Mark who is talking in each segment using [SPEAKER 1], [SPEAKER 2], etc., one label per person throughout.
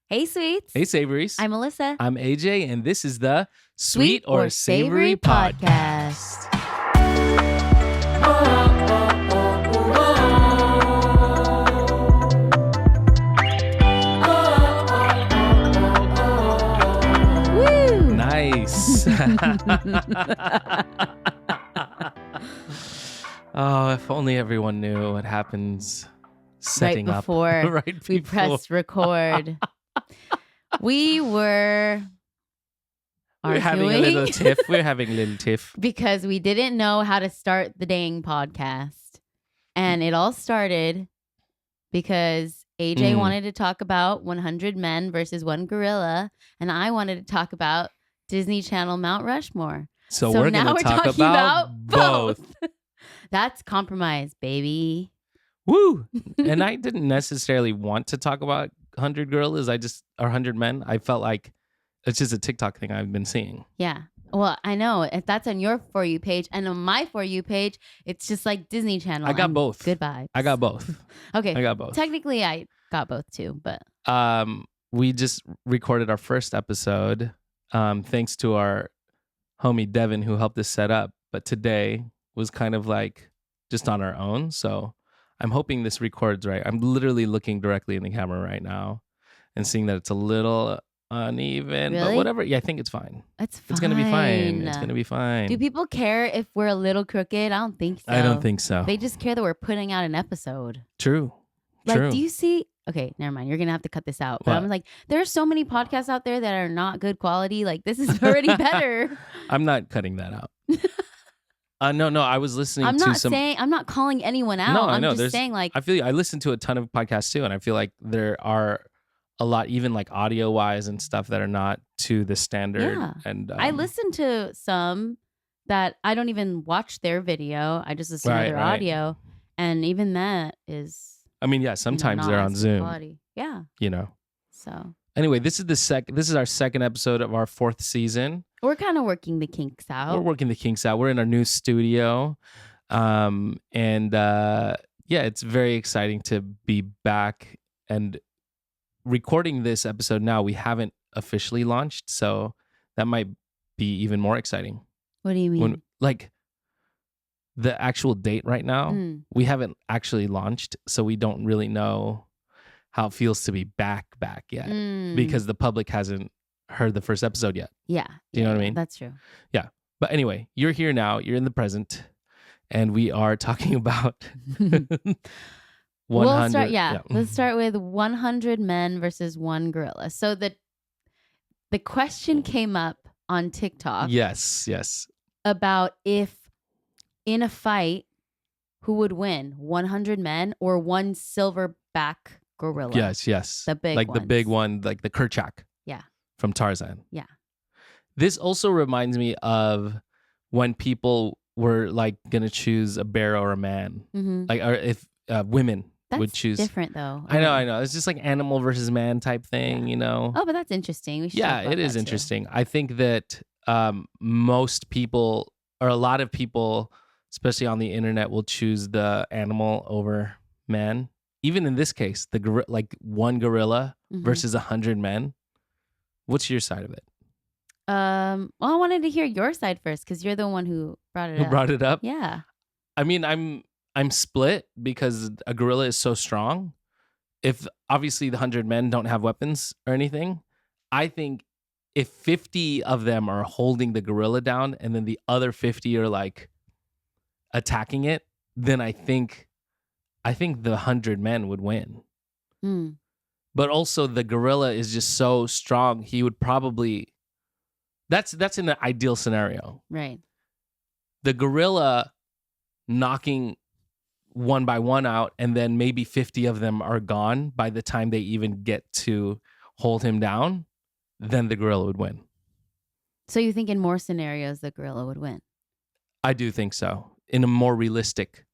[SPEAKER 1] Hey, sweets.
[SPEAKER 2] Hey, Savories.
[SPEAKER 1] I'm Alyssa.
[SPEAKER 2] I'm AJ, and this is the Sweet or Savory Podcast.
[SPEAKER 1] Woo!
[SPEAKER 2] Nice. Oh, if only everyone knew what happens setting
[SPEAKER 1] right
[SPEAKER 2] up
[SPEAKER 1] before
[SPEAKER 2] right
[SPEAKER 1] we
[SPEAKER 2] before.
[SPEAKER 1] press record. We were
[SPEAKER 2] We're having a
[SPEAKER 1] arguing
[SPEAKER 2] little tiff. We're having a little tiff.
[SPEAKER 1] because we didn't know how to start the dang podcast. And it all started because AJ wanted to talk about 100 men versus one gorilla, and I wanted to talk about Disney Channel Mount Rushmore.
[SPEAKER 2] So we're
[SPEAKER 1] now
[SPEAKER 2] going
[SPEAKER 1] we're
[SPEAKER 2] to talk
[SPEAKER 1] talking
[SPEAKER 2] about both.
[SPEAKER 1] That's compromise, baby.
[SPEAKER 2] Woo! And I didn't necessarily want to talk about 100 gorillas. Or 100 men. I felt like it's just a TikTok thing I've been seeing.
[SPEAKER 1] Yeah. Well, I know. If that's on your For You page, and on my For You page, it's just like Disney Channel.
[SPEAKER 2] I got both.
[SPEAKER 1] Good vibes.
[SPEAKER 2] I got both.
[SPEAKER 1] Okay.
[SPEAKER 2] I got both.
[SPEAKER 1] Technically, I got both too, but
[SPEAKER 2] we just recorded our first episode, thanks to our homie Devin who helped us set up. But today was kind of like just on our own. So I'm hoping this records right. I'm literally looking directly in the camera right now and seeing that it's a little uneven,
[SPEAKER 1] Really?
[SPEAKER 2] but whatever. Yeah, I think it's fine.
[SPEAKER 1] it's fine.
[SPEAKER 2] It's gonna be fine. It's gonna be fine.
[SPEAKER 1] Do people care if we're a little crooked? I don't think so.
[SPEAKER 2] I don't think so.
[SPEAKER 1] They just care that we're putting out an episode.
[SPEAKER 2] True.
[SPEAKER 1] Like,
[SPEAKER 2] True.
[SPEAKER 1] do you see? Okay, never mind. You're gonna have to cut this out. But
[SPEAKER 2] What?
[SPEAKER 1] I'm like, there are so many podcasts out there that are not good quality. Like, this is already better.
[SPEAKER 2] I'm not cutting that out. No. I was listening
[SPEAKER 1] I'm
[SPEAKER 2] to
[SPEAKER 1] not
[SPEAKER 2] some.
[SPEAKER 1] saying I'm not calling anyone out.
[SPEAKER 2] No, I
[SPEAKER 1] I'm
[SPEAKER 2] know.
[SPEAKER 1] just saying like
[SPEAKER 2] I feel I listen to a ton of podcasts too, and I feel like there are a lot, even like audio wise and stuff, that are not to the standard.
[SPEAKER 1] Yeah.
[SPEAKER 2] And
[SPEAKER 1] I listen to some that I don't even watch their video. I just listen to their audio, and even that is.
[SPEAKER 2] I mean, yeah, sometimes
[SPEAKER 1] not
[SPEAKER 2] they're
[SPEAKER 1] as
[SPEAKER 2] on
[SPEAKER 1] good
[SPEAKER 2] Zoom.
[SPEAKER 1] quality. Yeah.
[SPEAKER 2] You know.
[SPEAKER 1] So
[SPEAKER 2] Anyway, this is our second episode of our fourth season.
[SPEAKER 1] we're kind of working the kinks out.
[SPEAKER 2] We're working the kinks out. We're in our new studio, and yeah, it's very exciting to be back and recording this episode now. We haven't officially launched, so that might be even more exciting.
[SPEAKER 1] What do you mean?
[SPEAKER 2] Like the actual date right now, we haven't actually launched, so we don't really know how it feels to be back yet because the public hasn't heard the first episode yet.
[SPEAKER 1] Yeah.
[SPEAKER 2] Do you know what I mean?
[SPEAKER 1] That's true.
[SPEAKER 2] Yeah. But anyway, you're here now, you're in the present, and we are talking about 100.
[SPEAKER 1] We'll start. Yeah. Let's start with 100 men versus one gorilla. So the question came up on TikTok.
[SPEAKER 2] Yes.
[SPEAKER 1] About if in a fight, who would win, 100 men or one silverback gorilla?
[SPEAKER 2] Yes.
[SPEAKER 1] The big
[SPEAKER 2] the
[SPEAKER 1] ones.
[SPEAKER 2] big one, like the Kerchak.
[SPEAKER 1] Yeah.
[SPEAKER 2] From Tarzan.
[SPEAKER 1] Yeah.
[SPEAKER 2] This also reminds me of when people were like gonna choose a bear or a man, like, or if women would choose.
[SPEAKER 1] Different though.
[SPEAKER 2] I know. It's just like animal versus man type thing, you know.
[SPEAKER 1] Oh, but that's interesting. We should talk about
[SPEAKER 2] it is
[SPEAKER 1] that too.
[SPEAKER 2] interesting. I think that most people, or a lot of people, especially on the internet, will choose the animal over man. Even in this case, like one gorilla versus 100 men. What's your side of it?
[SPEAKER 1] Well, I wanted to hear your side first because you're the one who brought it up.
[SPEAKER 2] Who brought it up?
[SPEAKER 1] Yeah.
[SPEAKER 2] I mean, I'm split because a gorilla is so strong. If obviously the 100 men don't have weapons or anything, I think if 50 of them are holding the gorilla down and then the other 50 are like attacking it, then I think the 100 men would win. But also the gorilla is just so strong. He would probably, that's in the ideal scenario.
[SPEAKER 1] Right.
[SPEAKER 2] The gorilla knocking one by one out, and then maybe 50 of them are gone by the time they even get to hold him down, then the gorilla would win.
[SPEAKER 1] So you think in more scenarios the gorilla would win?
[SPEAKER 2] I do think so. In a more realistic,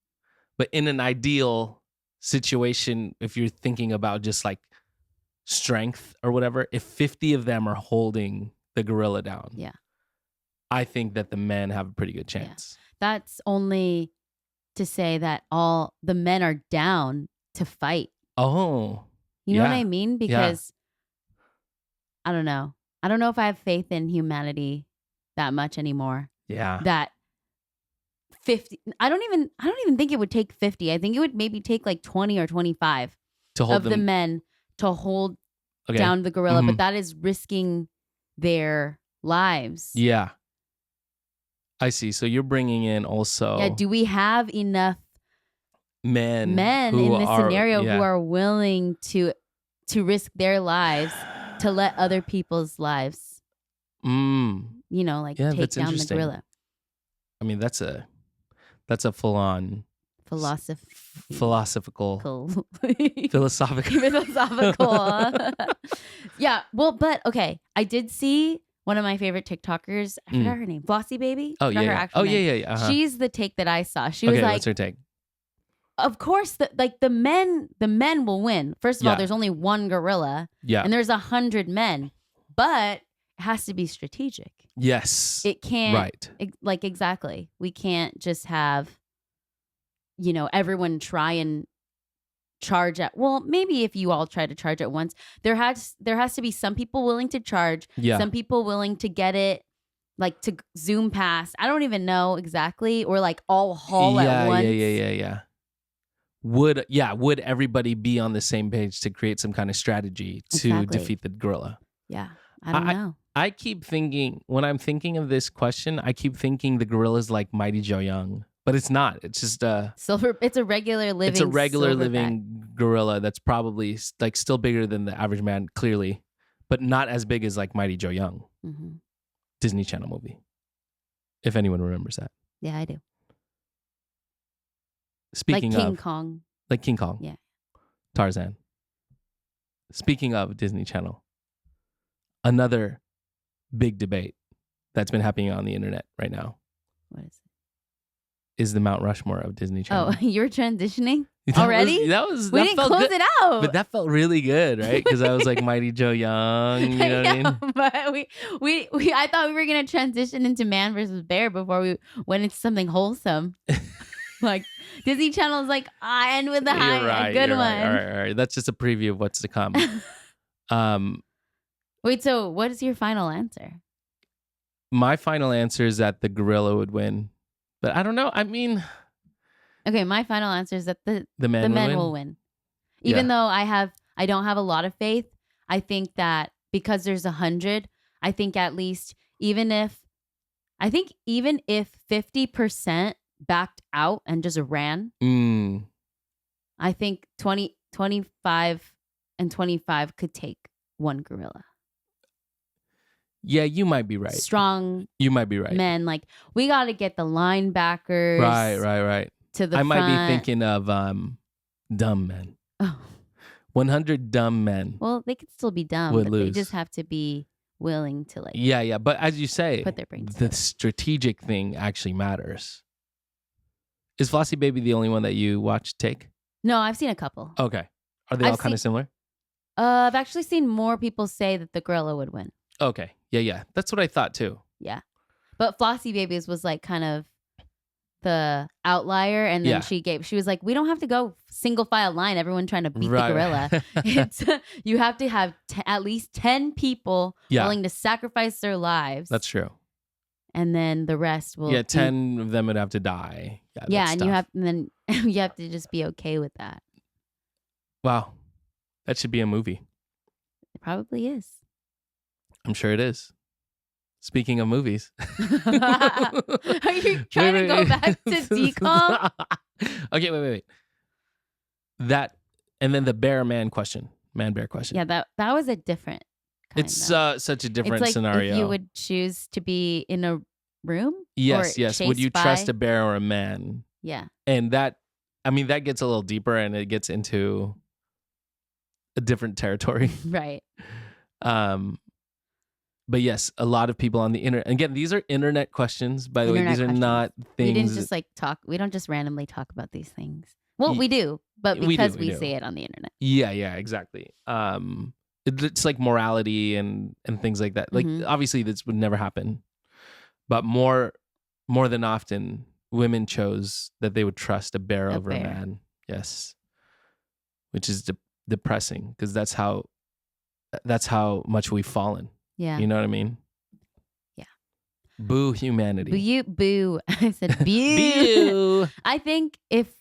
[SPEAKER 2] but in an ideal situation, if you're thinking about just like strength or whatever, if 50 of them are holding the gorilla down,
[SPEAKER 1] yeah,
[SPEAKER 2] I think that the men have a pretty good chance.
[SPEAKER 1] Yeah. That's only to say that all the men are down to fight.
[SPEAKER 2] Oh,
[SPEAKER 1] You know what I mean? Because I don't know. I don't know if I have faith in humanity that much anymore.
[SPEAKER 2] Yeah.
[SPEAKER 1] That 50. I don't even think it would take 50. I think it would maybe take like 20 or 25
[SPEAKER 2] To hold
[SPEAKER 1] of the men to hold
[SPEAKER 2] Okay.
[SPEAKER 1] down the gorilla,
[SPEAKER 2] Mhm.
[SPEAKER 1] but that is risking their lives.
[SPEAKER 2] Yeah. I see. So you're bringing in also
[SPEAKER 1] Yeah. Do we have enough
[SPEAKER 2] men
[SPEAKER 1] in this scenario
[SPEAKER 2] yeah.
[SPEAKER 1] who are willing to risk their lives to let other people's lives, like
[SPEAKER 2] Yeah,
[SPEAKER 1] take
[SPEAKER 2] that's
[SPEAKER 1] down the
[SPEAKER 2] interesting.
[SPEAKER 1] gorilla?
[SPEAKER 2] I mean, that's a full on philosophical.
[SPEAKER 1] Yeah. Well, but okay. I did see one of my favorite TikTokers. I forgot her name. Flossy Baby.
[SPEAKER 2] Oh,
[SPEAKER 1] Forgot her
[SPEAKER 2] yeah.
[SPEAKER 1] actual name.
[SPEAKER 2] Yeah. Uh-huh.
[SPEAKER 1] She's the take that I saw. She was
[SPEAKER 2] Okay,
[SPEAKER 1] like,
[SPEAKER 2] what's her take?
[SPEAKER 1] of course, the men will win. First of all, there's only one gorilla, and there's 100 men, but it has to be strategic.
[SPEAKER 2] Yes,
[SPEAKER 1] it can't.
[SPEAKER 2] Right.
[SPEAKER 1] Exactly. We can't just have, everyone try and charge at. Well, maybe if you all try to charge at once, there has to be some people willing to charge.
[SPEAKER 2] Yeah.
[SPEAKER 1] Some people willing to get it. Like to zoom past. I don't even know exactly, or like all haul at once.
[SPEAKER 2] Yeah. Would everybody be on the same page to create some kind of strategy to defeat the gorilla?
[SPEAKER 1] Yeah, I don't know.
[SPEAKER 2] I keep thinking, when I'm thinking of this question, I keep thinking the gorilla's like Mighty Joe Young, but it's not. It's just
[SPEAKER 1] silver. It's a regular living.
[SPEAKER 2] It's a regular living gorilla that's probably like still bigger than the average man, clearly, but not as big as like Mighty Joe Young.
[SPEAKER 1] Mm-hmm.
[SPEAKER 2] Disney Channel movie, if anyone remembers that.
[SPEAKER 1] Yeah, I do.
[SPEAKER 2] Speaking
[SPEAKER 1] like King
[SPEAKER 2] of
[SPEAKER 1] Kong.
[SPEAKER 2] Like King Kong.
[SPEAKER 1] Yeah.
[SPEAKER 2] Tarzan. Speaking of Disney Channel, another big debate that's been happening on the internet right now.
[SPEAKER 1] What is it?
[SPEAKER 2] Is the Mount Rushmore of Disney Channel.
[SPEAKER 1] Oh, you're transitioning already?
[SPEAKER 2] We
[SPEAKER 1] didn't close it out.
[SPEAKER 2] But that felt really good, right? Because I was like Mighty Joe Young, you know what I mean?
[SPEAKER 1] But we I thought we were gonna transition into Man versus Bear before we went into something wholesome. Like Disney Channel is like, I end with the high, a good one.
[SPEAKER 2] Right. All right. That's just a preview of what's to come.
[SPEAKER 1] Wait, so what is your final answer?
[SPEAKER 2] My final answer is that the gorilla would win. But I don't know. I mean,
[SPEAKER 1] okay, my final answer is that the
[SPEAKER 2] men
[SPEAKER 1] will win. Even though I don't have a lot of faith, I think that because there's 100, I think at least even if 50% backed out and just ran, I think 25 and 25 could take one gorilla.
[SPEAKER 2] Yeah, you might be right.
[SPEAKER 1] Strong.
[SPEAKER 2] You might be right.
[SPEAKER 1] Men, like we got to get the linebackers.
[SPEAKER 2] Right.
[SPEAKER 1] To the
[SPEAKER 2] I
[SPEAKER 1] front.
[SPEAKER 2] might be thinking of dumb men.
[SPEAKER 1] Oh.
[SPEAKER 2] 100 dumb men.
[SPEAKER 1] Well, they could still be dumb, but they just have to be willing to like.
[SPEAKER 2] Yeah. But as you say,
[SPEAKER 1] put their brains
[SPEAKER 2] the
[SPEAKER 1] together.
[SPEAKER 2] strategic thing actually matters. Is Flossy Baby the only one that you watch take?
[SPEAKER 1] No, I've seen a couple.
[SPEAKER 2] Okay. Are they all kind of similar?
[SPEAKER 1] I've actually seen more people say that the gorilla would win.
[SPEAKER 2] Okay. Yeah. That's what I thought too.
[SPEAKER 1] Yeah. But Flossy Babies was like kind of the outlier. And then she was like, we don't have to go single file line, everyone trying to beat the gorilla. It's you have to have at least 10 people willing to sacrifice their lives.
[SPEAKER 2] That's true.
[SPEAKER 1] And then the rest will
[SPEAKER 2] 10 of them would have to die.
[SPEAKER 1] Yeah, and then you have to just be okay with that.
[SPEAKER 2] Wow. That should be a movie.
[SPEAKER 1] It probably is.
[SPEAKER 2] I'm sure it is. Speaking of movies.
[SPEAKER 1] Are you trying to go back to decom?
[SPEAKER 2] Okay, wait. That, and then the man-bear question.
[SPEAKER 1] Yeah, that was a different kind
[SPEAKER 2] It's such a different
[SPEAKER 1] it's like
[SPEAKER 2] scenario.
[SPEAKER 1] If you would choose to be in a room?
[SPEAKER 2] Yes. Would you trust a bear or a man?
[SPEAKER 1] Yeah.
[SPEAKER 2] And that gets a little deeper and it gets into a different territory.
[SPEAKER 1] Right.
[SPEAKER 2] But yes, a lot of people on the internet. Again, these are internet questions, by the way. These are not things.
[SPEAKER 1] We didn't just talk. We don't just randomly talk about these things. Well, we do, but because we say it on the internet.
[SPEAKER 2] Yeah, exactly. It's like morality and things like that. Like obviously this would never happen, but more than often, women chose that they would trust a bear over a man. Yes, which is depressing because that's how that's how much we've fallen.
[SPEAKER 1] Yeah.
[SPEAKER 2] You know what I mean?
[SPEAKER 1] Yeah.
[SPEAKER 2] Boo humanity.
[SPEAKER 1] Boo. I said boo.
[SPEAKER 2] Boo.
[SPEAKER 1] I think if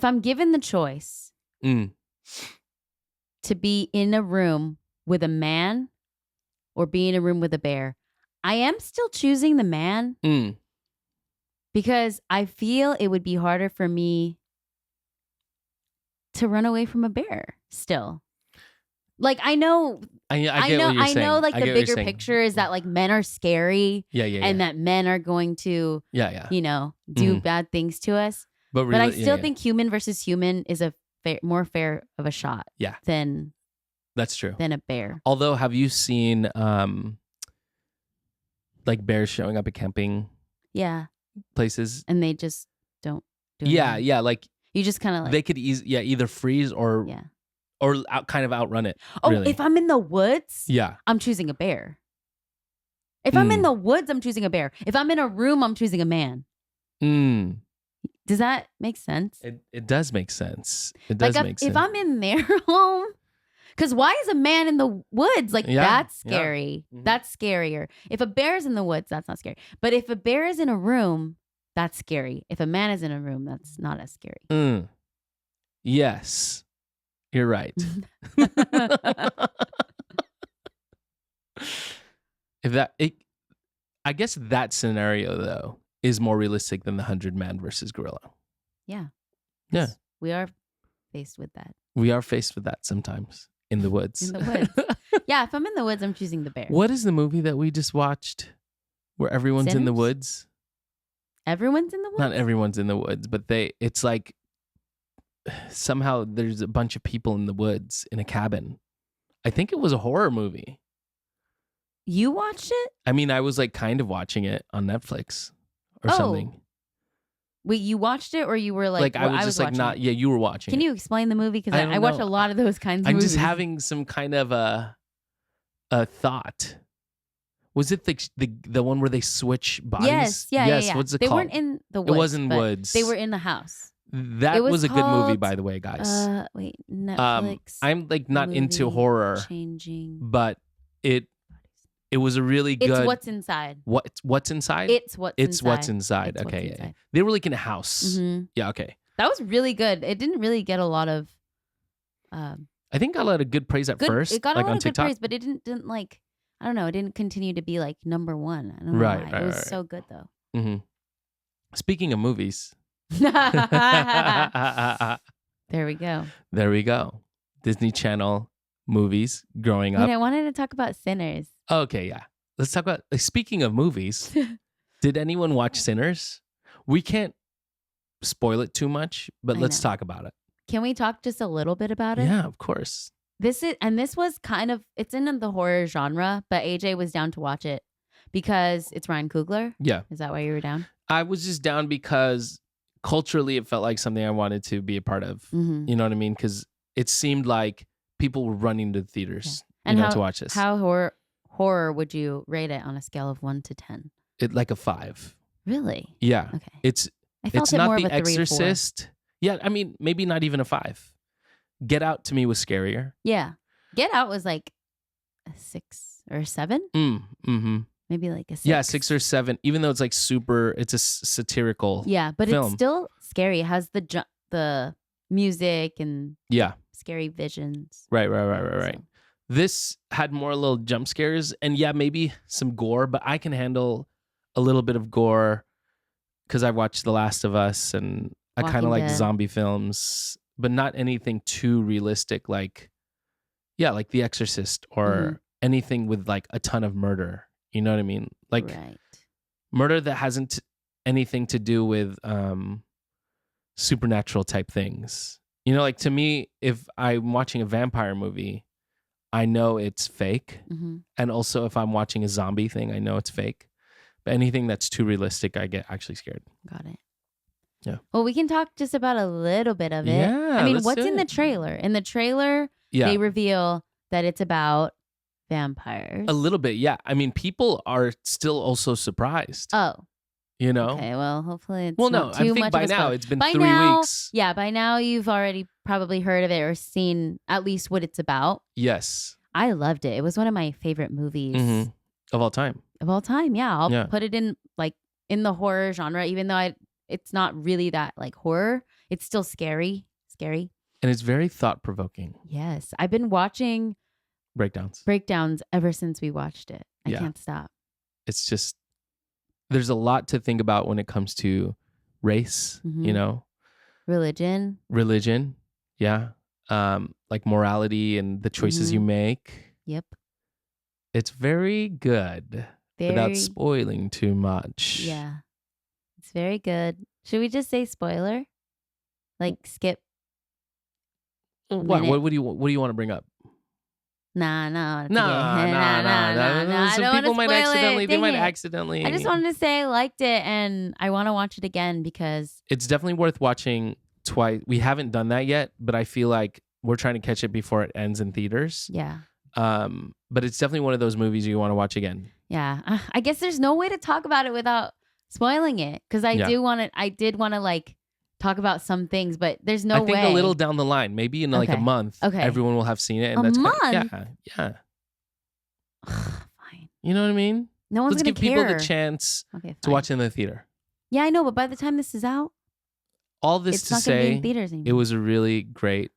[SPEAKER 1] I'm given the choice to be in a room with a man or be in a room with a bear, I am still choosing the man because I feel it would be harder for me to run away from a bear still. Like I know
[SPEAKER 2] I get what you're saying.
[SPEAKER 1] I know like
[SPEAKER 2] I
[SPEAKER 1] the
[SPEAKER 2] get what you're
[SPEAKER 1] bigger
[SPEAKER 2] saying.
[SPEAKER 1] picture is that like men are scary and that men are going to you know, do bad things to us. But I still think human versus human is a more fair of a shot than
[SPEAKER 2] that's true.
[SPEAKER 1] Than a bear.
[SPEAKER 2] Although, have you seen like bears showing up at camping places?
[SPEAKER 1] And they just don't do anything.
[SPEAKER 2] Yeah, like
[SPEAKER 1] you just kind of like
[SPEAKER 2] they could either freeze or kind of outrun it.
[SPEAKER 1] Oh,
[SPEAKER 2] really.
[SPEAKER 1] If I'm in the woods, I'm choosing a bear. If I'm in the woods, I'm choosing a bear. If I'm in a room, I'm choosing a man. Does that make sense?
[SPEAKER 2] It does make sense. It does make sense.
[SPEAKER 1] If I'm in their home, because why is a man in the woods? Like, that's scary.
[SPEAKER 2] Yeah.
[SPEAKER 1] That's scarier. If a bear's in the woods, that's not scary. But if a bear is in a room, that's scary. If a man is in a room, that's not as scary.
[SPEAKER 2] Yes, you're right. I guess that scenario, though, is more realistic than the 100-man versus gorilla.
[SPEAKER 1] Yeah.
[SPEAKER 2] Yeah.
[SPEAKER 1] We are faced with that.
[SPEAKER 2] We are faced with that sometimes in the woods.
[SPEAKER 1] In the woods. Yeah, if I'm in the woods, I'm choosing the bear.
[SPEAKER 2] What is the movie that we just watched where everyone's in the woods?
[SPEAKER 1] Everyone's in the woods?
[SPEAKER 2] Not everyone's in the woods, but it's like somehow there's a bunch of people in the woods in a cabin. I think it was a horror movie.
[SPEAKER 1] You watched it?
[SPEAKER 2] I mean, I was like kind of watching it on Netflix or something.
[SPEAKER 1] Wait, you watched it or you were like
[SPEAKER 2] I was just like not. Yeah, you were watching.
[SPEAKER 1] Can you explain the movie? Because I watch a lot of those kinds of
[SPEAKER 2] movies.
[SPEAKER 1] I'm
[SPEAKER 2] just having some kind of a thought. Was it the one where they switch bodies?
[SPEAKER 1] Yes, yeah.
[SPEAKER 2] What's it
[SPEAKER 1] called? They weren't in the woods.
[SPEAKER 2] It was in woods.
[SPEAKER 1] They were in the house.
[SPEAKER 2] That was a good movie, by the way, guys.
[SPEAKER 1] Wait, Netflix.
[SPEAKER 2] I'm like not into horror, but it was a really good.
[SPEAKER 1] It's What's Inside.
[SPEAKER 2] What's inside?
[SPEAKER 1] It's What's Inside.
[SPEAKER 2] Okay, yeah. They were like in a house.
[SPEAKER 1] Mm-hmm.
[SPEAKER 2] Yeah, okay.
[SPEAKER 1] That was really good. It didn't really get a lot of.
[SPEAKER 2] I think got a lot of good praise at first.
[SPEAKER 1] It got
[SPEAKER 2] like
[SPEAKER 1] a lot
[SPEAKER 2] on
[SPEAKER 1] of
[SPEAKER 2] TikTok.
[SPEAKER 1] good praise, but it didn't like. I don't know. It didn't continue to be like number one. I don't know why. It was so good though.
[SPEAKER 2] Mm-hmm. Speaking of movies.
[SPEAKER 1] There we go.
[SPEAKER 2] There we go. Disney Channel movies growing up.
[SPEAKER 1] Wait, I wanted to talk about Sinners.
[SPEAKER 2] Okay, yeah. Let's talk about, speaking of movies, did anyone watch Sinners? We can't spoil it too much, but let's talk about it.
[SPEAKER 1] Can we talk just a little bit about it?
[SPEAKER 2] Yeah, of course.
[SPEAKER 1] This was kind of, it's in the horror genre, but AJ was down to watch it because it's Ryan Coogler.
[SPEAKER 2] Yeah.
[SPEAKER 1] Is that why you were down?
[SPEAKER 2] I was just down because culturally it felt like something I wanted to be a part of.
[SPEAKER 1] Mm-hmm.
[SPEAKER 2] You know what I mean? Because it seemed like people were running to the theaters to watch this.
[SPEAKER 1] How horror would you rate it on a scale of 1 to 10?
[SPEAKER 2] It like a 5.
[SPEAKER 1] Really?
[SPEAKER 2] Yeah.
[SPEAKER 1] Okay.
[SPEAKER 2] It's
[SPEAKER 1] not
[SPEAKER 2] more
[SPEAKER 1] The
[SPEAKER 2] of a Exorcist. Yeah, I mean, maybe not even a 5. Get Out to me was scarier.
[SPEAKER 1] Yeah. Get Out was like a 6 or a 7?
[SPEAKER 2] Mm-hmm.
[SPEAKER 1] Maybe like a 6.
[SPEAKER 2] Yeah, 6 or 7. Even though it's like it's a satirical
[SPEAKER 1] but
[SPEAKER 2] film.
[SPEAKER 1] It's still scary. It has the music and scary visions.
[SPEAKER 2] Right. So. This had more little jump scares and maybe some gore, but I can handle a little bit of gore because I watched The Last of Us and I kind of like zombie films, but not anything too realistic like The Exorcist or anything with like a ton of murder. You know what I mean? Like murder that hasn't anything to do with supernatural type things. You know, like to me, if I'm watching a vampire movie, I know it's fake.
[SPEAKER 1] Mm-hmm.
[SPEAKER 2] And also if I'm watching a zombie thing, I know it's fake. But anything that's too realistic, I get actually scared.
[SPEAKER 1] Got it.
[SPEAKER 2] Yeah.
[SPEAKER 1] Well, we can talk just about a little bit of it.
[SPEAKER 2] Yeah,
[SPEAKER 1] I mean, what's in the trailer? In the trailer, they reveal that it's about vampires.
[SPEAKER 2] A little bit, yeah. I mean, people are still also surprised.
[SPEAKER 1] Oh.
[SPEAKER 2] You know?
[SPEAKER 1] Okay, well, hopefully it's
[SPEAKER 2] Well,
[SPEAKER 1] not
[SPEAKER 2] no,
[SPEAKER 1] too
[SPEAKER 2] I think
[SPEAKER 1] much
[SPEAKER 2] by
[SPEAKER 1] of a
[SPEAKER 2] now
[SPEAKER 1] spoiler.
[SPEAKER 2] it's been
[SPEAKER 1] By
[SPEAKER 2] 3
[SPEAKER 1] now,
[SPEAKER 2] weeks.
[SPEAKER 1] Yeah, by now you've already probably heard of it or seen at least what it's about.
[SPEAKER 2] Yes.
[SPEAKER 1] I loved it. It was one of my favorite movies
[SPEAKER 2] Of all time.
[SPEAKER 1] of all time. Yeah, I'll
[SPEAKER 2] Yeah.
[SPEAKER 1] put it in in the horror genre, even though it's not really that like horror. It's still scary. Scary.
[SPEAKER 2] And it's very thought-provoking.
[SPEAKER 1] Yes, I've been watching
[SPEAKER 2] breakdowns
[SPEAKER 1] ever since we watched it. I
[SPEAKER 2] Yeah.
[SPEAKER 1] can't stop.
[SPEAKER 2] It's just there's a lot to think about when it comes to race, you know,
[SPEAKER 1] Religion.
[SPEAKER 2] yeah, like morality and the choices you make.
[SPEAKER 1] Yep.
[SPEAKER 2] It's very good without spoiling too much.
[SPEAKER 1] Yeah. It's very good. Should we just say spoiler? Like skip?
[SPEAKER 2] What do you want to bring up?
[SPEAKER 1] Nah.
[SPEAKER 2] Some people might accidentally.
[SPEAKER 1] I just wanted to say I liked it and I want to watch it again because
[SPEAKER 2] it's definitely worth watching twice. We haven't done that yet, but I feel like we're trying to catch it before it ends in theaters.
[SPEAKER 1] Yeah.
[SPEAKER 2] But it's definitely one of those movies you want to watch again.
[SPEAKER 1] Yeah. I guess there's no way to talk about it without spoiling it because I did want to like talk about some things, but there's no way.
[SPEAKER 2] I think a little down the line, maybe in like a month, everyone will have seen it. And
[SPEAKER 1] a month?
[SPEAKER 2] Yeah.
[SPEAKER 1] Fine.
[SPEAKER 2] You know what I mean?
[SPEAKER 1] No one's going to care.
[SPEAKER 2] Let's give people the chance to watch it in the theater.
[SPEAKER 1] Yeah, I know, but by the time this is out,
[SPEAKER 2] all this
[SPEAKER 1] it's
[SPEAKER 2] to
[SPEAKER 1] not going to be
[SPEAKER 2] say,
[SPEAKER 1] in theaters anymore.
[SPEAKER 2] it was a really great.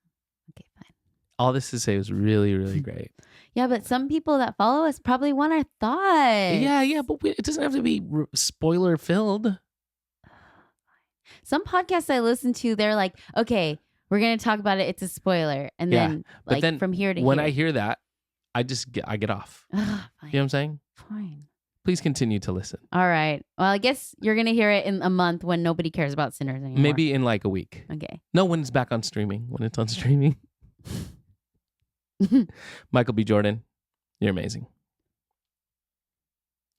[SPEAKER 1] Okay, fine.
[SPEAKER 2] All this to say, it was really, really great.
[SPEAKER 1] Yeah, but some people that follow us probably want our thoughts.
[SPEAKER 2] Yeah, but it doesn't have to be spoiler filled.
[SPEAKER 1] Some podcasts I listen to, they're like, okay, we're going to talk about it. It's a spoiler. And then from here to
[SPEAKER 2] when
[SPEAKER 1] here.
[SPEAKER 2] I hear that, I get off. You know what I'm saying?
[SPEAKER 1] Fine.
[SPEAKER 2] Please continue to listen.
[SPEAKER 1] All right. Well, I guess you're going to hear it in a month when nobody cares about Sinners anymore.
[SPEAKER 2] Maybe in like a week.
[SPEAKER 1] Okay.
[SPEAKER 2] No, when it's back on streaming. When it's on streaming. Michael B. Jordan, you're amazing.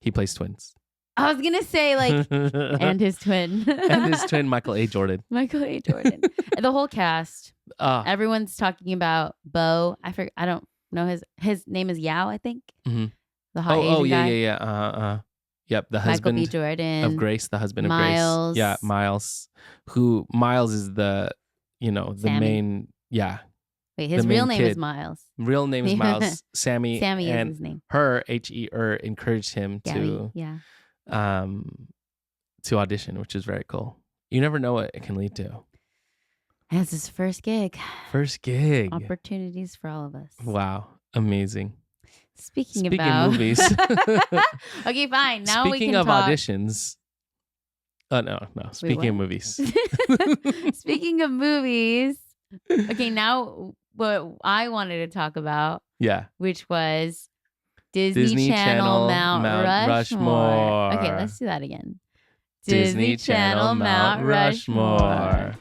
[SPEAKER 2] He plays twins.
[SPEAKER 1] I was going to say and his twin.
[SPEAKER 2] And his twin, Michael A. Jordan.
[SPEAKER 1] Michael A. Jordan. The whole cast. Everyone's talking about Bo. I don't know his name is Yao, I think.
[SPEAKER 2] Mm-hmm.
[SPEAKER 1] The hot Asian guy.
[SPEAKER 2] Yeah. Yep, the husband
[SPEAKER 1] Michael B. Jordan
[SPEAKER 2] of Grace, the husband
[SPEAKER 1] Miles.
[SPEAKER 2] of Grace. Yeah, Miles. Miles is the
[SPEAKER 1] Sammy.
[SPEAKER 2] main,
[SPEAKER 1] Wait, his real name is Miles.
[SPEAKER 2] Real name is Miles. Sammy
[SPEAKER 1] is his name.
[SPEAKER 2] Her, H-E-R, encouraged him to audition, which is very cool. You never know what it can lead to.
[SPEAKER 1] That's his first gig.
[SPEAKER 2] Opportunities
[SPEAKER 1] for all of us.
[SPEAKER 2] Wow. Amazing.
[SPEAKER 1] Speaking about
[SPEAKER 2] movies.
[SPEAKER 1] Okay, fine. Now we
[SPEAKER 2] Speaking
[SPEAKER 1] can
[SPEAKER 2] of
[SPEAKER 1] talk.
[SPEAKER 2] auditions. No. Speaking of movies.
[SPEAKER 1] Speaking of movies. Okay, now what I wanted to talk about.
[SPEAKER 2] Yeah.
[SPEAKER 1] Which was Disney Channel Mount Rushmore. Okay, let's do that again.
[SPEAKER 2] Disney Channel Mount Rushmore.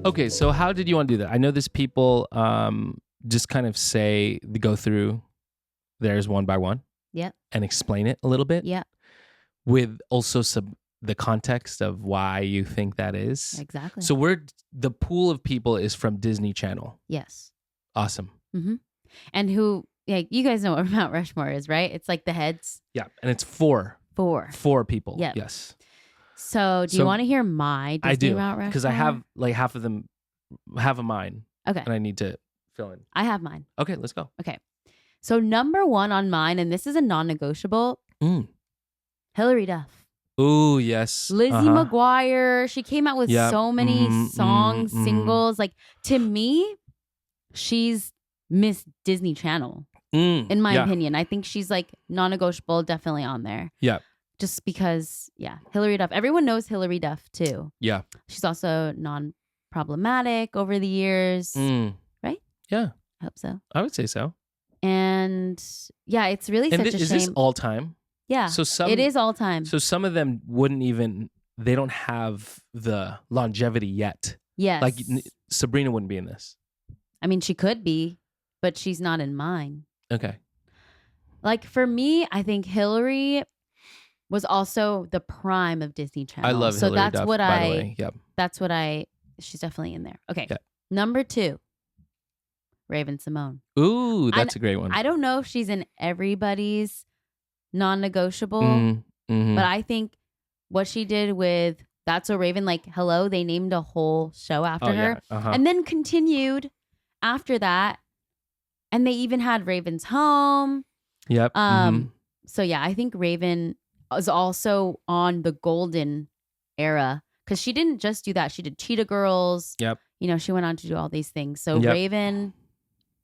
[SPEAKER 2] Okay, so how did you want to do that? I know there's people just kind of go through theirs one by one.
[SPEAKER 1] Yep.
[SPEAKER 2] And explain it a little bit.
[SPEAKER 1] Yeah.
[SPEAKER 2] With also the context of why you think that is.
[SPEAKER 1] Exactly.
[SPEAKER 2] So the pool of people is from Disney Channel.
[SPEAKER 1] Yes.
[SPEAKER 2] Awesome.
[SPEAKER 1] Mm-hmm. And you guys know what Mount Rushmore is, right? It's like the heads.
[SPEAKER 2] Yeah. And it's four people.
[SPEAKER 1] Yep.
[SPEAKER 2] Yes.
[SPEAKER 1] So do you want to hear my Disney Mount Rushmore?
[SPEAKER 2] Because I have like half of them have a mine.
[SPEAKER 1] Okay.
[SPEAKER 2] And I need to fill in.
[SPEAKER 1] I have mine.
[SPEAKER 2] Okay, let's go.
[SPEAKER 1] Okay. So number 1 on mine, and this is a non-negotiable, Hilary Duff.
[SPEAKER 2] Ooh, yes.
[SPEAKER 1] Lizzie McGuire. She came out with so many songs, singles. Like, to me, she's Miss Disney Channel, in my opinion. I think she's like non-negotiable, definitely on there.
[SPEAKER 2] Yeah.
[SPEAKER 1] Just because, Hilary Duff. Everyone knows Hilary Duff, too.
[SPEAKER 2] Yeah.
[SPEAKER 1] She's also non-problematic over the years. Right?
[SPEAKER 2] Yeah.
[SPEAKER 1] I hope so.
[SPEAKER 2] I would say so.
[SPEAKER 1] And it's really such a shame.
[SPEAKER 2] Is this all time?
[SPEAKER 1] Yeah.
[SPEAKER 2] So
[SPEAKER 1] it is all time.
[SPEAKER 2] So some of them they don't have the longevity yet.
[SPEAKER 1] Yes.
[SPEAKER 2] Like Sabrina wouldn't be in this.
[SPEAKER 1] I mean, she could be, but she's not in mine.
[SPEAKER 2] Okay.
[SPEAKER 1] Like for me, I think Hilary was also the prime of Disney Channel.
[SPEAKER 2] I love
[SPEAKER 1] so
[SPEAKER 2] Hilary
[SPEAKER 1] that's
[SPEAKER 2] Duff,
[SPEAKER 1] what
[SPEAKER 2] by the way. Yep.
[SPEAKER 1] That's what she's definitely in there. Okay.
[SPEAKER 2] Yep.
[SPEAKER 1] Number 2. Raven Simone.
[SPEAKER 2] Ooh, that's a great one.
[SPEAKER 1] I don't know if she's in everybody's non-negotiable,
[SPEAKER 2] mm-hmm.
[SPEAKER 1] but I think what she did with That's So Raven, like Hello, they named a whole show after her, and then continued after that, and they even had Raven's Home.
[SPEAKER 2] Yep.
[SPEAKER 1] So yeah, I think Raven is also on the golden era because she didn't just do that; she did Cheetah Girls.
[SPEAKER 2] Yep.
[SPEAKER 1] You know, she went on to do all these things. So Raven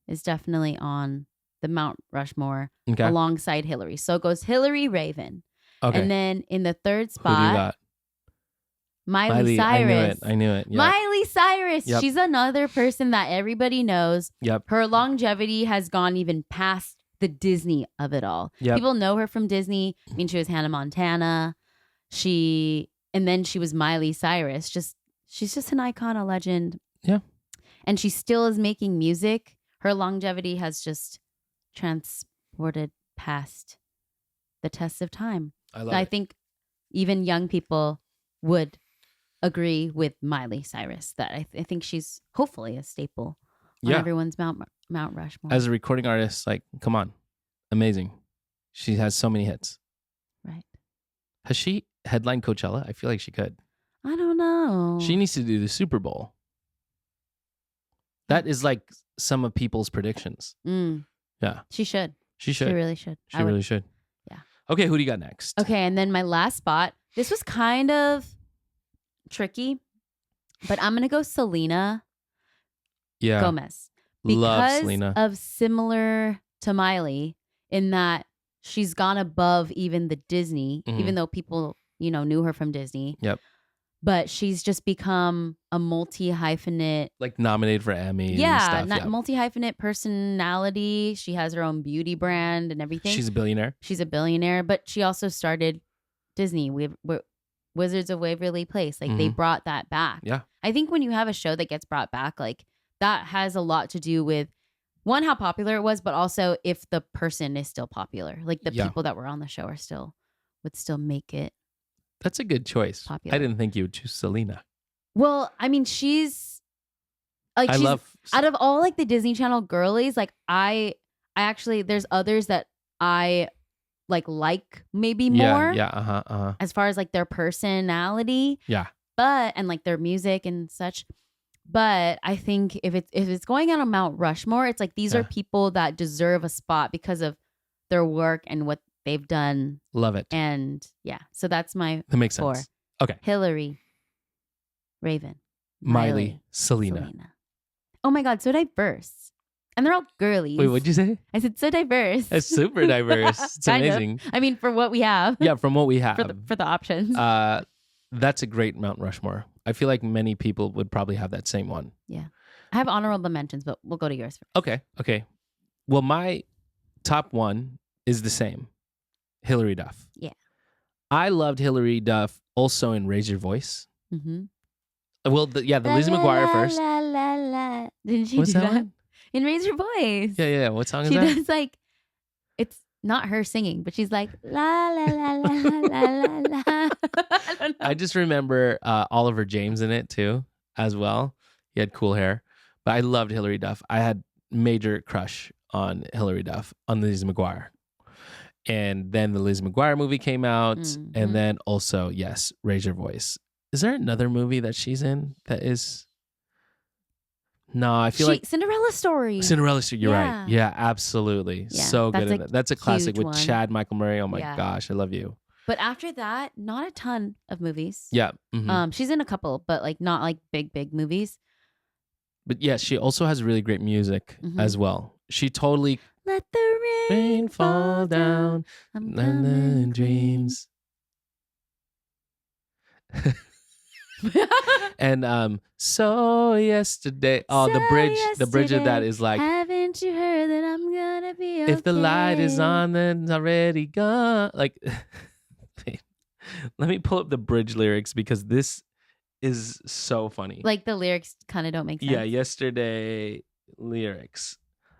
[SPEAKER 1] is definitely on the Mount Rushmore alongside Hillary. So it goes Hillary, Raven. Okay. And then in the third spot,
[SPEAKER 2] who do you got?
[SPEAKER 1] Miley Cyrus.
[SPEAKER 2] I knew it. Yep.
[SPEAKER 1] Miley Cyrus. Yep. She's another person that everybody knows.
[SPEAKER 2] Yep.
[SPEAKER 1] Her longevity has gone even past the Disney of it all. Yep. People know her from Disney. I mean, she was Hannah Montana. And then she was Miley Cyrus. She's just an icon, a legend.
[SPEAKER 2] Yeah.
[SPEAKER 1] And she still is making music. Her longevity has just transported past the test of time. I think even young people would agree with Miley Cyrus that I think she's hopefully a staple on everyone's Mount Rushmore.
[SPEAKER 2] As a recording artist, like, come on. Amazing. She has so many hits.
[SPEAKER 1] Right.
[SPEAKER 2] Has she headlined Coachella? I feel like she could.
[SPEAKER 1] I don't know.
[SPEAKER 2] She needs to do the Super Bowl. That is like some of people's predictions. Yeah.
[SPEAKER 1] She should.
[SPEAKER 2] She should.
[SPEAKER 1] She really should.
[SPEAKER 2] She really should.
[SPEAKER 1] Yeah.
[SPEAKER 2] Okay, who do you got next?
[SPEAKER 1] Okay, and then my last spot. This was kind of tricky, but I'm going to go Selena Gomez.
[SPEAKER 2] Love Selena.
[SPEAKER 1] Because of similar to Miley in that she's gone above even the Disney, even though people, knew her from Disney.
[SPEAKER 2] Yep.
[SPEAKER 1] But she's just become a multi-hyphenate.
[SPEAKER 2] Like nominated for Emmy.
[SPEAKER 1] Yeah,
[SPEAKER 2] and stuff.
[SPEAKER 1] Multi-hyphenate personality. She has her own beauty brand and everything.
[SPEAKER 2] She's a billionaire.
[SPEAKER 1] She's a billionaire, but she also started Disney. Wizards of Waverly Place. Like they brought that back.
[SPEAKER 2] Yeah.
[SPEAKER 1] I think when you have a show that gets brought back, like that has a lot to do with one, how popular it was, but also if the person is still popular. Like the people that were on the show would still make it.
[SPEAKER 2] That's a good choice.
[SPEAKER 1] Popular.
[SPEAKER 2] I didn't think you would choose Selena.
[SPEAKER 1] Well, I mean, she's like, out of all like the Disney Channel girlies, like I actually, there's others that I like maybe more.
[SPEAKER 2] Yeah.
[SPEAKER 1] As far as like their personality.
[SPEAKER 2] Yeah.
[SPEAKER 1] And like their music and such. But I think if it's going on a Mount Rushmore, it's like these are people that deserve a spot because of their work and what they've done.
[SPEAKER 2] Love it.
[SPEAKER 1] And so that's my
[SPEAKER 2] that makes
[SPEAKER 1] four.
[SPEAKER 2] Sense. Okay.
[SPEAKER 1] Hillary, Raven,
[SPEAKER 2] Miley, Selena.
[SPEAKER 1] Oh my God, so diverse. And they're all girlies.
[SPEAKER 2] Wait, what'd you say?
[SPEAKER 1] I said so diverse.
[SPEAKER 2] It's super diverse. It's amazing.
[SPEAKER 1] I mean, for what we have.
[SPEAKER 2] Yeah, from what we have.
[SPEAKER 1] For the options.
[SPEAKER 2] That's a great Mount Rushmore. I feel like many people would probably have that same one.
[SPEAKER 1] Yeah. I have honorable mentions, but we'll go to yours first.
[SPEAKER 2] Okay. Well, my top one is the same. Hillary Duff.
[SPEAKER 1] Yeah.
[SPEAKER 2] I loved Hillary Duff also in Raise Your Voice.
[SPEAKER 1] Mm-hmm.
[SPEAKER 2] Well, the Lizzie McGuire first.
[SPEAKER 1] La, la, la. Didn't she
[SPEAKER 2] What's
[SPEAKER 1] do
[SPEAKER 2] that one?
[SPEAKER 1] In Raise Your Voice?
[SPEAKER 2] Yeah. What song is
[SPEAKER 1] that?
[SPEAKER 2] She
[SPEAKER 1] does like, it's not her singing, but she's like, la, la, la, la, la, la, la. I don't know.
[SPEAKER 2] I just remember Oliver James in it too, as well. He had cool hair. But I loved Hillary Duff. I had major crush on Hillary Duff, on Lizzie McGuire. And then the Lizzie McGuire movie came out. And then also, yes, Raise Your Voice. Is there another movie that she's in that is... No, I feel like...
[SPEAKER 1] Cinderella Story.
[SPEAKER 2] You're right. Yeah, absolutely. Yeah, so good in it. That's a classic with Chad Michael Murray. Oh my gosh, I love you.
[SPEAKER 1] But after that, not a ton of movies.
[SPEAKER 2] Yeah.
[SPEAKER 1] She's in a couple, but like not like big movies.
[SPEAKER 2] But yeah, she also has really great music as well. She totally...
[SPEAKER 1] Let the rain fall down. I'm coming
[SPEAKER 2] dreams. And so yesterday. Oh, the bridge of that is like,
[SPEAKER 1] haven't you heard that I'm gonna be okay?
[SPEAKER 2] If the light is on, then it's already gone. Like, let me pull up the bridge lyrics because this is so funny.
[SPEAKER 1] Like the lyrics kind of don't make sense.
[SPEAKER 2] Yeah, yesterday lyrics.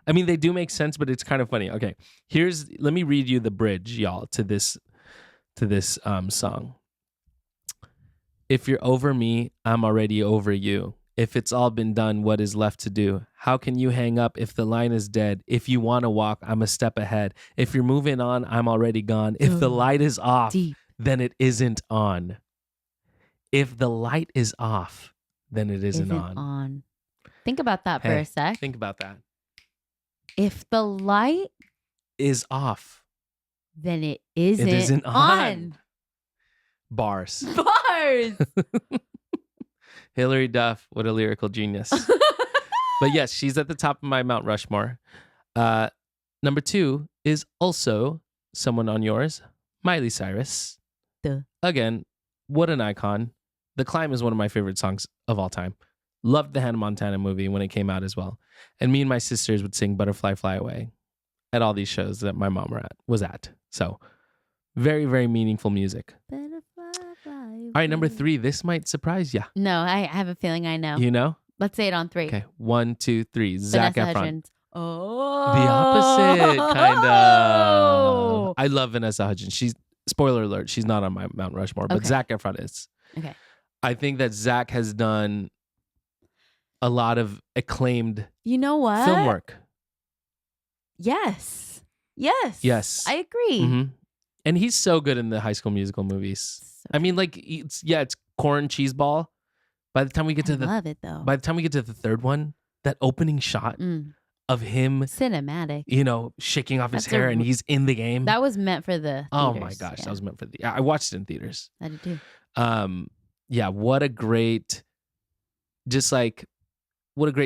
[SPEAKER 2] I mean, they do make sense, but it's kind of funny. Okay, let me read you the bridge, y'all, to this song. If you're over me, I'm already over you. If it's all been done, what is left to do? How can you hang up if the line is dead? If you want to walk, I'm a step ahead. If you're moving on, I'm already gone. If the light is off,
[SPEAKER 1] Deep.
[SPEAKER 2] then it isn't on. If the light is off, then it isn't on.
[SPEAKER 1] Think about that for a sec.
[SPEAKER 2] Think about that.
[SPEAKER 1] If the light
[SPEAKER 2] Is off,
[SPEAKER 1] then it isn't on.
[SPEAKER 2] Bars.
[SPEAKER 1] Bars.
[SPEAKER 2] Hilary Duff, what a lyrical genius. But yes, she's at the top of my Mount Rushmore. Number 2 is also someone on yours, Miley Cyrus.
[SPEAKER 1] Duh.
[SPEAKER 2] Again, what an icon. The Climb is one of my favorite songs of all time. Loved the Hannah Montana movie when it came out as well. And me and my sisters would sing Butterfly Fly Away at all these shows that my mom was at. So very, very meaningful music. All right, number 3. This might surprise you.
[SPEAKER 1] No, I have a feeling I know.
[SPEAKER 2] You know?
[SPEAKER 1] Let's say it on 3.
[SPEAKER 2] Okay, 1, 2, 3. Zac Efron.
[SPEAKER 1] Hudgens. Oh.
[SPEAKER 2] The opposite, kind of. I love Vanessa Hudgens. She's, spoiler alert, she's not on my Mount Rushmore, but
[SPEAKER 1] Okay.
[SPEAKER 2] Zac Efron is.
[SPEAKER 1] Okay.
[SPEAKER 2] I think that Zac has done a lot of acclaimed
[SPEAKER 1] You know what?
[SPEAKER 2] film work.
[SPEAKER 1] Yes.
[SPEAKER 2] Yes.
[SPEAKER 1] I agree.
[SPEAKER 2] Mhm. And he's so good in the High School Musical movies.
[SPEAKER 1] So
[SPEAKER 2] I mean, like, it's corn cheese ball. By the time we get to
[SPEAKER 1] love it though.
[SPEAKER 2] by the time we get to the third one, that opening shot of him,
[SPEAKER 1] Cinematic.
[SPEAKER 2] shaking off his
[SPEAKER 1] That's
[SPEAKER 2] hair and he's in the game.
[SPEAKER 1] That was meant for the
[SPEAKER 2] Oh
[SPEAKER 1] theaters.
[SPEAKER 2] my gosh,
[SPEAKER 1] Yeah.
[SPEAKER 2] that was meant for I watched it in theaters.
[SPEAKER 1] I did too.
[SPEAKER 2] Yeah, what a great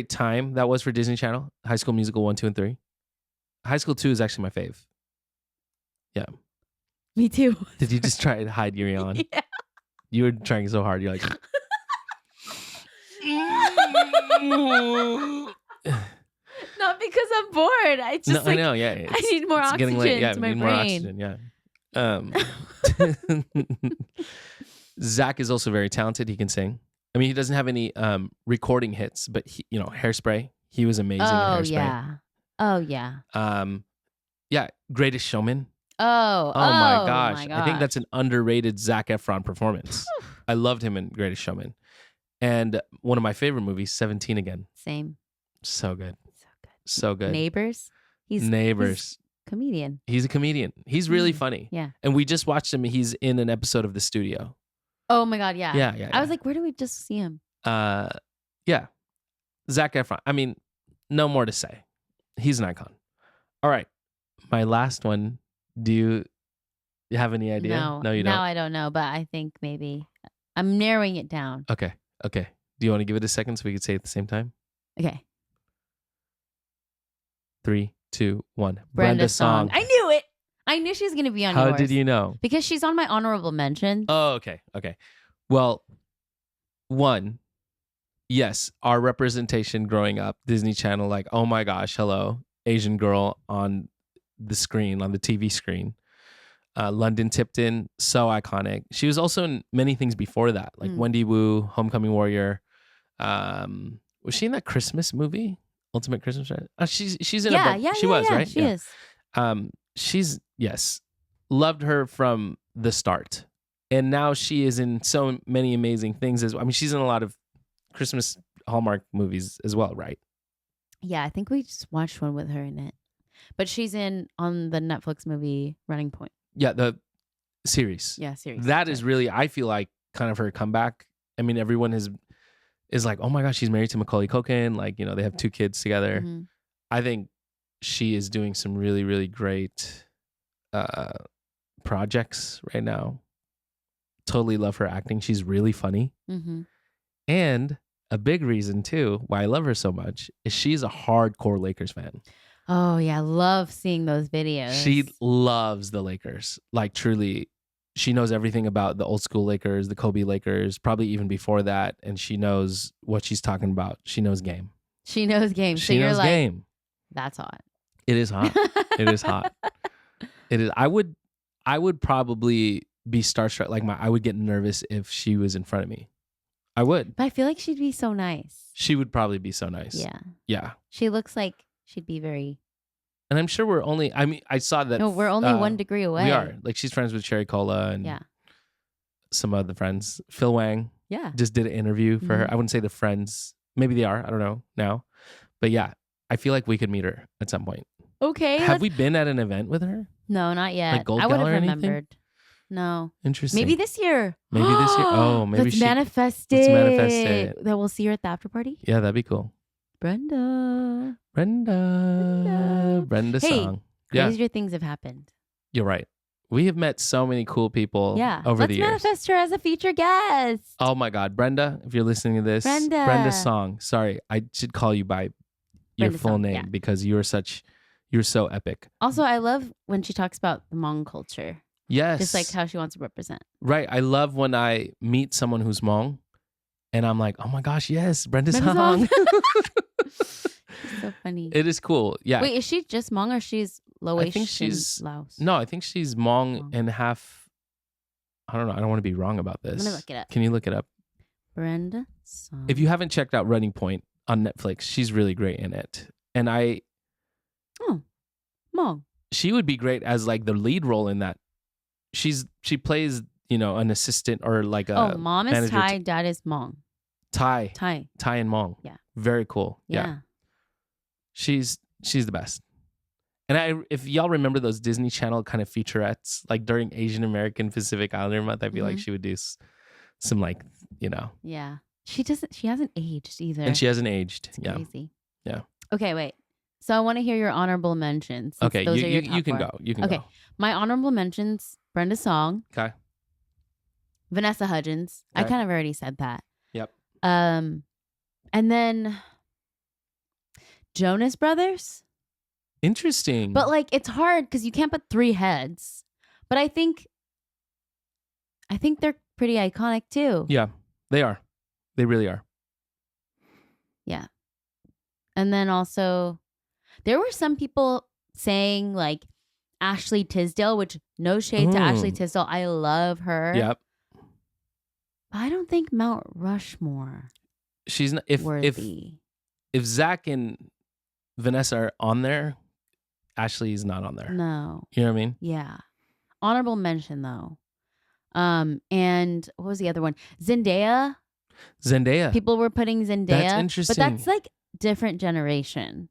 [SPEAKER 2] time that was for Disney Channel. High School Musical 1, 2, and 3. High School 2 is actually my fave. Yeah.
[SPEAKER 1] Me too.
[SPEAKER 2] Did you just try to hide your yawn?
[SPEAKER 1] Yeah.
[SPEAKER 2] You were trying so hard. You're like,
[SPEAKER 1] Not because I'm bored. I just
[SPEAKER 2] I know, yeah.
[SPEAKER 1] I need more
[SPEAKER 2] it's
[SPEAKER 1] oxygen
[SPEAKER 2] getting late. Yeah,
[SPEAKER 1] to
[SPEAKER 2] we
[SPEAKER 1] my
[SPEAKER 2] need more
[SPEAKER 1] brain.
[SPEAKER 2] oxygen. Yeah. Zac is also very talented. He can sing. I mean, he doesn't have any recording hits, but Hairspray. He was amazing in Hairspray.
[SPEAKER 1] Oh yeah.
[SPEAKER 2] Yeah. Greatest Showman.
[SPEAKER 1] Oh
[SPEAKER 2] my gosh. I think that's an underrated Zac Efron performance. I loved him in Greatest Showman. And one of my favorite movies, 17 again.
[SPEAKER 1] Same.
[SPEAKER 2] So good. So good.
[SPEAKER 1] Neighbors.
[SPEAKER 2] Neighbors.
[SPEAKER 1] Comedian.
[SPEAKER 2] He's a comedian. He's really funny.
[SPEAKER 1] Yeah.
[SPEAKER 2] And we just watched him. He's in an episode of The Studio.
[SPEAKER 1] Oh my God. Yeah.
[SPEAKER 2] Yeah.
[SPEAKER 1] I was like, where do we just see him?
[SPEAKER 2] Yeah. Zac Efron. I mean, no more to say. He's an icon. All right. My last one. Do you have any idea? No, you don't.
[SPEAKER 1] Now I don't know, but I think maybe I'm narrowing it down.
[SPEAKER 2] Okay. Do you want to give it a second so we could say it at the same time?
[SPEAKER 1] Okay.
[SPEAKER 2] 3, 2, 1.
[SPEAKER 1] Brenda Song. I knew it. I knew she was going to be on yours.
[SPEAKER 2] How did you know?
[SPEAKER 1] Because she's on my honorable mention.
[SPEAKER 2] Oh, okay. Well, 1, yes, our representation growing up, Disney Channel, like, oh my gosh, hello, Asian girl on the screen, on the TV screen. London Tipton, so iconic. She was also in many things before that, like Wendy Wu, Homecoming Warrior. Was she in that Christmas movie, Ultimate Christmas? She's in a bunch. She was, right?
[SPEAKER 1] She is.
[SPEAKER 2] She's loved her from the start, and now she is in so many amazing things as well. I mean, she's in a lot of Christmas Hallmark movies as well, right?
[SPEAKER 1] Yeah, I think we just watched one with her in it, but she's on the Netflix movie Running Point.
[SPEAKER 2] Yeah, the series.
[SPEAKER 1] Yeah, series.
[SPEAKER 2] That is really, I feel like, kind of her comeback. I mean, everyone is like, oh my gosh, she's married to Macaulay Culkin. Like, they have 2 kids together.
[SPEAKER 1] Mm-hmm.
[SPEAKER 2] I think she is doing some really, really great projects right now. Totally love her acting. She's really funny.
[SPEAKER 1] Mm-hmm.
[SPEAKER 2] And a big reason, too, why I love her so much is she's a hardcore Lakers fan.
[SPEAKER 1] Oh, yeah. I love seeing those videos.
[SPEAKER 2] She loves the Lakers. Like, truly, she knows everything about the old school Lakers, the Kobe Lakers, probably even before that. And she knows what she's talking about. She knows game.
[SPEAKER 1] She knows game.
[SPEAKER 2] She knows game.
[SPEAKER 1] That's hot.
[SPEAKER 2] It is hot. It is hot. It is. I would probably be starstruck. Like, I would get nervous if she was in front of me. I would.
[SPEAKER 1] But I feel like she'd be so nice.
[SPEAKER 2] She would probably be so nice.
[SPEAKER 1] Yeah.
[SPEAKER 2] Yeah.
[SPEAKER 1] She looks like she'd be very...
[SPEAKER 2] And I'm sure I saw that.
[SPEAKER 1] No, we're only 1 degree away.
[SPEAKER 2] We are. Like, she's friends with Cherry Cola and some other friends. Phil Wang
[SPEAKER 1] just
[SPEAKER 2] did an interview for her. I wouldn't say the friends Maybe they are. I don't know now. But yeah, I feel like we could meet her at some point.
[SPEAKER 1] Okay.
[SPEAKER 2] Have we been at an event with her?
[SPEAKER 1] No, not yet.
[SPEAKER 2] Like Gold
[SPEAKER 1] I would have
[SPEAKER 2] Gala or anything?
[SPEAKER 1] remembered. No.
[SPEAKER 2] Interesting.
[SPEAKER 1] Maybe this year.
[SPEAKER 2] Maybe this year. Oh, maybe
[SPEAKER 1] let's manifest it.
[SPEAKER 2] Let's manifest it.
[SPEAKER 1] That we'll see her at the after party.
[SPEAKER 2] Yeah, that'd be cool.
[SPEAKER 1] Brenda
[SPEAKER 2] Brenda Song. Yeah,
[SPEAKER 1] crazier things have happened.
[SPEAKER 2] you're right. We have met so many cool people over the years.
[SPEAKER 1] Let's manifest her as a featured guest.
[SPEAKER 2] Oh my God, Brenda, if you're listening to this, Brenda Song. Sorry, I should call you by your
[SPEAKER 1] Brenda
[SPEAKER 2] full
[SPEAKER 1] Song,
[SPEAKER 2] name because you're so epic.
[SPEAKER 1] Also, I love when she talks about the Hmong culture.
[SPEAKER 2] Yes.
[SPEAKER 1] Just like how she wants to represent.
[SPEAKER 2] Right. I love when I meet someone who's Hmong and I'm like, oh my gosh, yes, Brenda Song.
[SPEAKER 1] So funny.
[SPEAKER 2] It is cool. Yeah.
[SPEAKER 1] Wait, is she just Hmong or she's Laotian?
[SPEAKER 2] I think she's
[SPEAKER 1] Laos?
[SPEAKER 2] No, I think she's Hmong and half. I don't know. I don't want to be wrong about this.
[SPEAKER 1] I'm gonna look it up.
[SPEAKER 2] Can you look it up?
[SPEAKER 1] Brenda Song.
[SPEAKER 2] If you haven't checked out Running Point on Netflix, she's really great in it. And
[SPEAKER 1] Hmong.
[SPEAKER 2] she would be great as like the lead role in that. She plays, an assistant or like a
[SPEAKER 1] mom is
[SPEAKER 2] manager.
[SPEAKER 1] Thai, dad is Hmong.
[SPEAKER 2] Thai and Hmong.
[SPEAKER 1] Yeah.
[SPEAKER 2] Very cool. Yeah. She's the best. And if y'all remember those Disney Channel kind of featurettes, like during Asian American Pacific Islander Month, I feel like she would do some like,
[SPEAKER 1] Yeah. She hasn't aged either.
[SPEAKER 2] And she hasn't aged.
[SPEAKER 1] It's
[SPEAKER 2] yeah.
[SPEAKER 1] crazy.
[SPEAKER 2] Yeah.
[SPEAKER 1] Okay, wait. So I want to hear your honorable mentions.
[SPEAKER 2] Okay,
[SPEAKER 1] those are your top
[SPEAKER 2] you can
[SPEAKER 1] four.
[SPEAKER 2] go. You can
[SPEAKER 1] Okay.
[SPEAKER 2] go.
[SPEAKER 1] My honorable mentions, Brenda Song,
[SPEAKER 2] Okay.
[SPEAKER 1] Vanessa Hudgens. I
[SPEAKER 2] Okay.
[SPEAKER 1] kind of already said that.
[SPEAKER 2] Yep.
[SPEAKER 1] And then Jonas Brothers.
[SPEAKER 2] Interesting.
[SPEAKER 1] But like it's hard because you can't put three heads. But I think they're pretty iconic too.
[SPEAKER 2] Yeah, they are. They really are.
[SPEAKER 1] Yeah. And then also there were some people saying like Ashley Tisdale, which no shade to Ashley Tisdale. I love her.
[SPEAKER 2] Yep.
[SPEAKER 1] But I don't think Mount Rushmore
[SPEAKER 2] She's not,
[SPEAKER 1] worthy.
[SPEAKER 2] if Zach and Vanessa are on there, Ashley's not on there.
[SPEAKER 1] No.
[SPEAKER 2] You know what I mean?
[SPEAKER 1] Yeah. Honorable mention though. And what was the other one? Zendaya. People were putting Zendaya.
[SPEAKER 2] That's interesting.
[SPEAKER 1] But that's like different generation.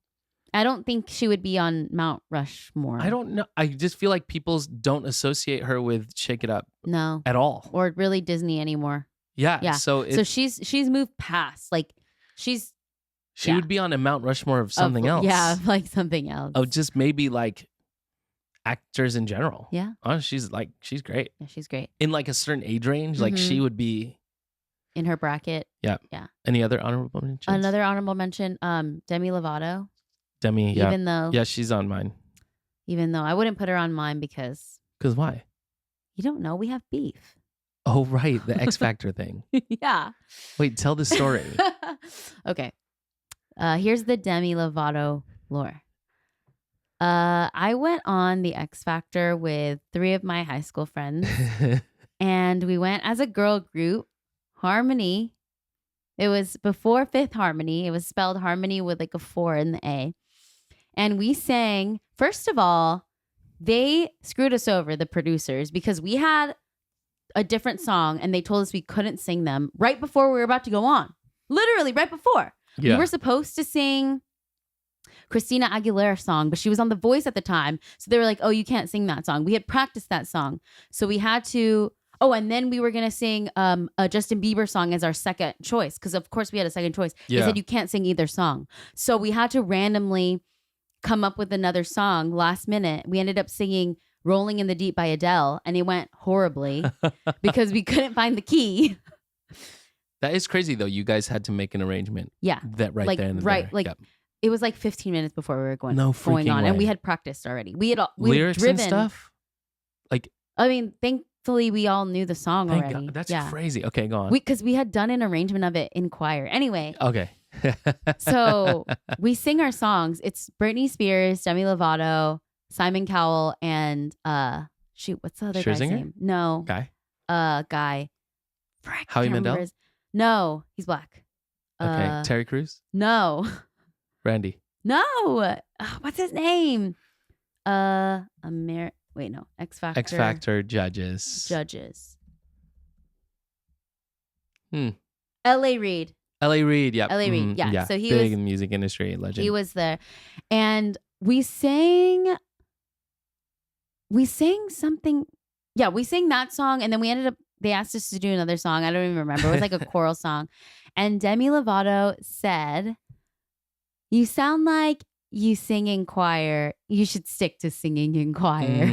[SPEAKER 1] I don't think she would be on Mount Rushmore.
[SPEAKER 2] I don't know. I just feel like people don't associate her with Shake It Up.
[SPEAKER 1] No.
[SPEAKER 2] At all.
[SPEAKER 1] Or really Disney anymore.
[SPEAKER 2] Yeah.
[SPEAKER 1] Yeah.
[SPEAKER 2] So
[SPEAKER 1] she's moved past. Like she
[SPEAKER 2] would be on a Mount Rushmore of something else.
[SPEAKER 1] Yeah, like something else.
[SPEAKER 2] Oh, just maybe like actors in general.
[SPEAKER 1] Yeah.
[SPEAKER 2] Oh, she's great.
[SPEAKER 1] Yeah, she's great.
[SPEAKER 2] In like a certain age range, like she would be
[SPEAKER 1] in her bracket.
[SPEAKER 2] Yeah.
[SPEAKER 1] Yeah.
[SPEAKER 2] Any other honorable mentions?
[SPEAKER 1] Another honorable mention, Demi Lovato.
[SPEAKER 2] Demi, yeah.
[SPEAKER 1] Even though
[SPEAKER 2] she's on mine.
[SPEAKER 1] Even though I wouldn't put her on mine because
[SPEAKER 2] why?
[SPEAKER 1] You don't know. We have beef.
[SPEAKER 2] Oh, right. The X Factor thing.
[SPEAKER 1] Yeah.
[SPEAKER 2] Wait, tell the story.
[SPEAKER 1] Okay. Here's the Demi Lovato lore. I went on the X Factor with 3 of my high school friends. And we went as a girl group, Harmony. It was before Fifth Harmony. It was spelled Harmony with like a 4 in the A. And we sang, first of all, they screwed us over, the producers, because we had a different song and they told us we couldn't sing them right before we were about to go on. Literally right before.
[SPEAKER 2] Yeah.
[SPEAKER 1] We were supposed to sing Christina Aguilera's song, but she was on The Voice at the time. So they were like, oh, you can't sing that song. We had practiced that song. So we had to... Oh, and then we were going to sing a Justin Bieber song as our second choice. Because, of course, we had a second choice.
[SPEAKER 2] Yeah.
[SPEAKER 1] They said you can't sing either song. So we had to randomly come up with another song last minute. We ended up singing Rolling in the Deep by Adele. And it went horribly because we couldn't find the key.
[SPEAKER 2] That is crazy, though. You guys had to make an arrangement.
[SPEAKER 1] Yeah.
[SPEAKER 2] That right
[SPEAKER 1] like,
[SPEAKER 2] there and
[SPEAKER 1] right,
[SPEAKER 2] there.
[SPEAKER 1] Like,
[SPEAKER 2] Yep.
[SPEAKER 1] It was like 15 minutes before we were going
[SPEAKER 2] No
[SPEAKER 1] on.
[SPEAKER 2] freaking
[SPEAKER 1] And
[SPEAKER 2] way.
[SPEAKER 1] we had practiced already. We had
[SPEAKER 2] Lyrics
[SPEAKER 1] driven.
[SPEAKER 2] and stuff? Like...
[SPEAKER 1] I mean, thankfully, we all knew the song
[SPEAKER 2] Thank
[SPEAKER 1] already.
[SPEAKER 2] God. That's crazy. Okay, go on.
[SPEAKER 1] Because we had done an arrangement of it in choir. Anyway.
[SPEAKER 2] Okay.
[SPEAKER 1] So we sing our songs. It's Britney Spears, Demi Lovato, Simon Cowell, and what's the other guy's
[SPEAKER 2] Scherzinger?
[SPEAKER 1] name? No. Guy. Frick,
[SPEAKER 2] Howie
[SPEAKER 1] can't remember
[SPEAKER 2] Mandel?
[SPEAKER 1] No, he's black.
[SPEAKER 2] Okay. Terry Crews?
[SPEAKER 1] No.
[SPEAKER 2] Randy?
[SPEAKER 1] No. What's his name? Wait, no. X Factor.
[SPEAKER 2] X Factor judges.
[SPEAKER 1] L.A. Reid.
[SPEAKER 2] L.A. Reid, yeah.
[SPEAKER 1] L.A. Reid, yeah. So he
[SPEAKER 2] big
[SPEAKER 1] was
[SPEAKER 2] in the music industry, legend.
[SPEAKER 1] He was there. And we sang something. Yeah, we sang that song. And then they asked us to do another song. I don't even remember. It was like a choral song. And Demi Lovato said, "You sound like you sing in choir. You should stick to singing in choir."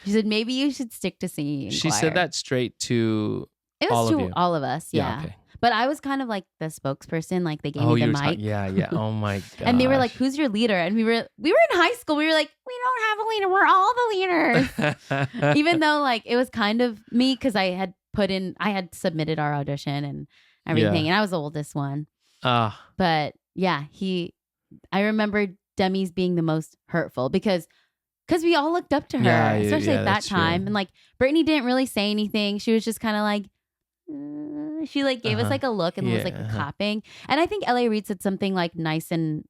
[SPEAKER 1] She said, "Maybe you should stick to singing in choir."
[SPEAKER 2] She said that straight to
[SPEAKER 1] it was
[SPEAKER 2] all
[SPEAKER 1] to
[SPEAKER 2] of you.
[SPEAKER 1] all of us. Yeah.
[SPEAKER 2] Okay.
[SPEAKER 1] But I was kind of like the spokesperson. Like they gave me the mic.
[SPEAKER 2] Yeah. Oh my god.
[SPEAKER 1] And they were like, "Who's your leader?" And we were in high school. We were like, "We don't have a leader. We're all the leaders." Even though like it was kind of me because I had submitted our audition and everything, and I was the oldest one. But yeah, I remember Demi's being the most hurtful because we all looked up to her, especially at that time. True. And like Brittany didn't really say anything. She was just kind of like. She like gave us like a look and was like clapping. And I think L.A. Reid said something like nice and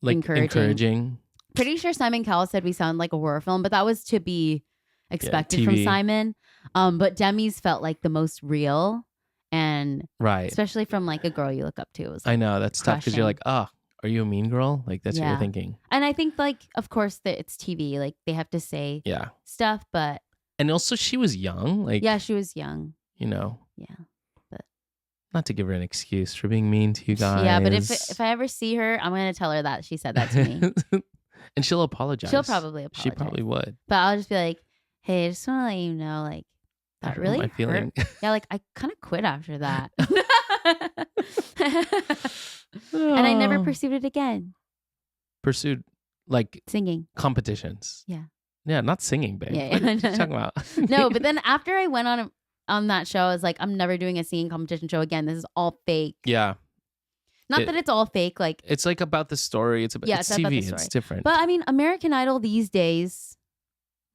[SPEAKER 1] like encouraging. Pretty sure Simon Cowell said we sound like a horror film, but that was to be expected from Simon. But Demi's felt like the most real, and especially from like a girl you look up to. It was, like,
[SPEAKER 2] I know that's tough because you're like, are you a mean girl? Like that's what you're thinking.
[SPEAKER 1] And I think like, of course, that it's TV. Like they have to say stuff, but
[SPEAKER 2] and also she was young. Like
[SPEAKER 1] she was young.
[SPEAKER 2] You know.
[SPEAKER 1] Yeah.
[SPEAKER 2] Not to give her an excuse for being mean to you guys.
[SPEAKER 1] Yeah, but if I ever see her, I'm going to tell her that she said that to me.
[SPEAKER 2] And she'll apologize.
[SPEAKER 1] She'll probably apologize.
[SPEAKER 2] She probably would.
[SPEAKER 1] But I'll just be like, "Hey, I just want to let you know, like, that really hurt."
[SPEAKER 2] Feeling.
[SPEAKER 1] Yeah, like, I kind of quit after that. And I never pursued it again.
[SPEAKER 2] Pursued, like...
[SPEAKER 1] Singing.
[SPEAKER 2] Competitions.
[SPEAKER 1] Yeah.
[SPEAKER 2] Yeah, not singing, babe.
[SPEAKER 1] Yeah.
[SPEAKER 2] What are you talking about?
[SPEAKER 1] No, but then after I went on that show, I was like, I'm never doing a singing competition show again. This is all fake.
[SPEAKER 2] Yeah.
[SPEAKER 1] Not that it's all fake. Like
[SPEAKER 2] it's like about the story. It's TV. About the story. It's different.
[SPEAKER 1] But I mean, American Idol these days,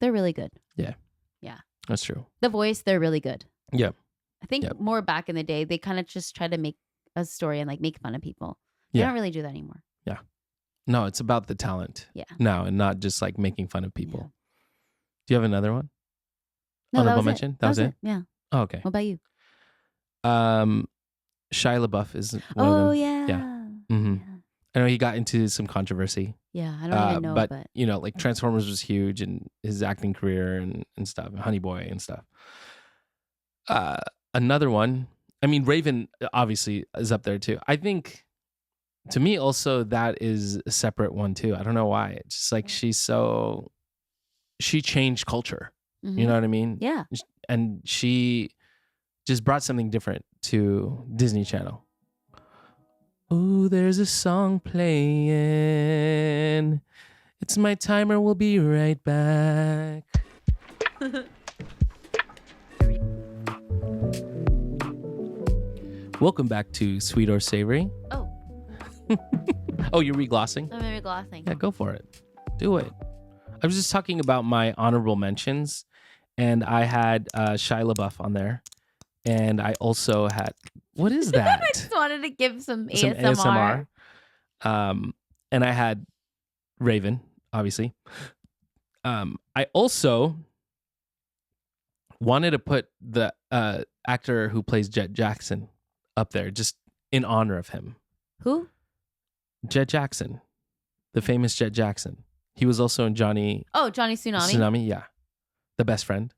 [SPEAKER 1] they're really good.
[SPEAKER 2] Yeah.
[SPEAKER 1] Yeah.
[SPEAKER 2] That's true.
[SPEAKER 1] The Voice, they're really good.
[SPEAKER 2] Yeah.
[SPEAKER 1] I think more back in the day, they kind of just try to make a story and like make fun of people. They don't really do that anymore.
[SPEAKER 2] Yeah. No, it's about the talent.
[SPEAKER 1] Yeah.
[SPEAKER 2] Now and not just like making fun of people. Yeah. Do you have another one?
[SPEAKER 1] No,
[SPEAKER 2] honorable mention? That was it?
[SPEAKER 1] Yeah.
[SPEAKER 2] Oh, okay.
[SPEAKER 1] What about you?
[SPEAKER 2] Shia LaBeouf is one of them.
[SPEAKER 1] Yeah.
[SPEAKER 2] Mm-hmm. Yeah. I know he got into some controversy.
[SPEAKER 1] Yeah, I don't even know.
[SPEAKER 2] But you know, like Transformers was huge and his acting career and stuff, and Honey Boy and stuff. Another one, I mean, Raven obviously is up there too. I think, to me also, that is a separate one too. I don't know why. It's just like she changed culture. Mm-hmm. You know what I mean?
[SPEAKER 1] Yeah.
[SPEAKER 2] And she just brought something different to Disney Channel. Oh, there's a song playing. It's my timer. We'll be right back. Welcome back to Sweet or Savory.
[SPEAKER 1] Oh.
[SPEAKER 2] Oh, you're reglossing?
[SPEAKER 1] I'm reglossing.
[SPEAKER 2] Yeah, go for it. Do it. I was just talking about my honorable mentions, and I had Shia LaBeouf on there. And I also had, what is that?
[SPEAKER 1] I just wanted to give some ASMR.
[SPEAKER 2] And I had Raven, obviously. I also wanted to put the actor who plays Jet Jackson up there, just in honor of him.
[SPEAKER 1] Who?
[SPEAKER 2] Jet Jackson, the famous Jet Jackson. He was also in Johnny.
[SPEAKER 1] Oh, Johnny Tsunami.
[SPEAKER 2] Tsunami, yeah, the best friend.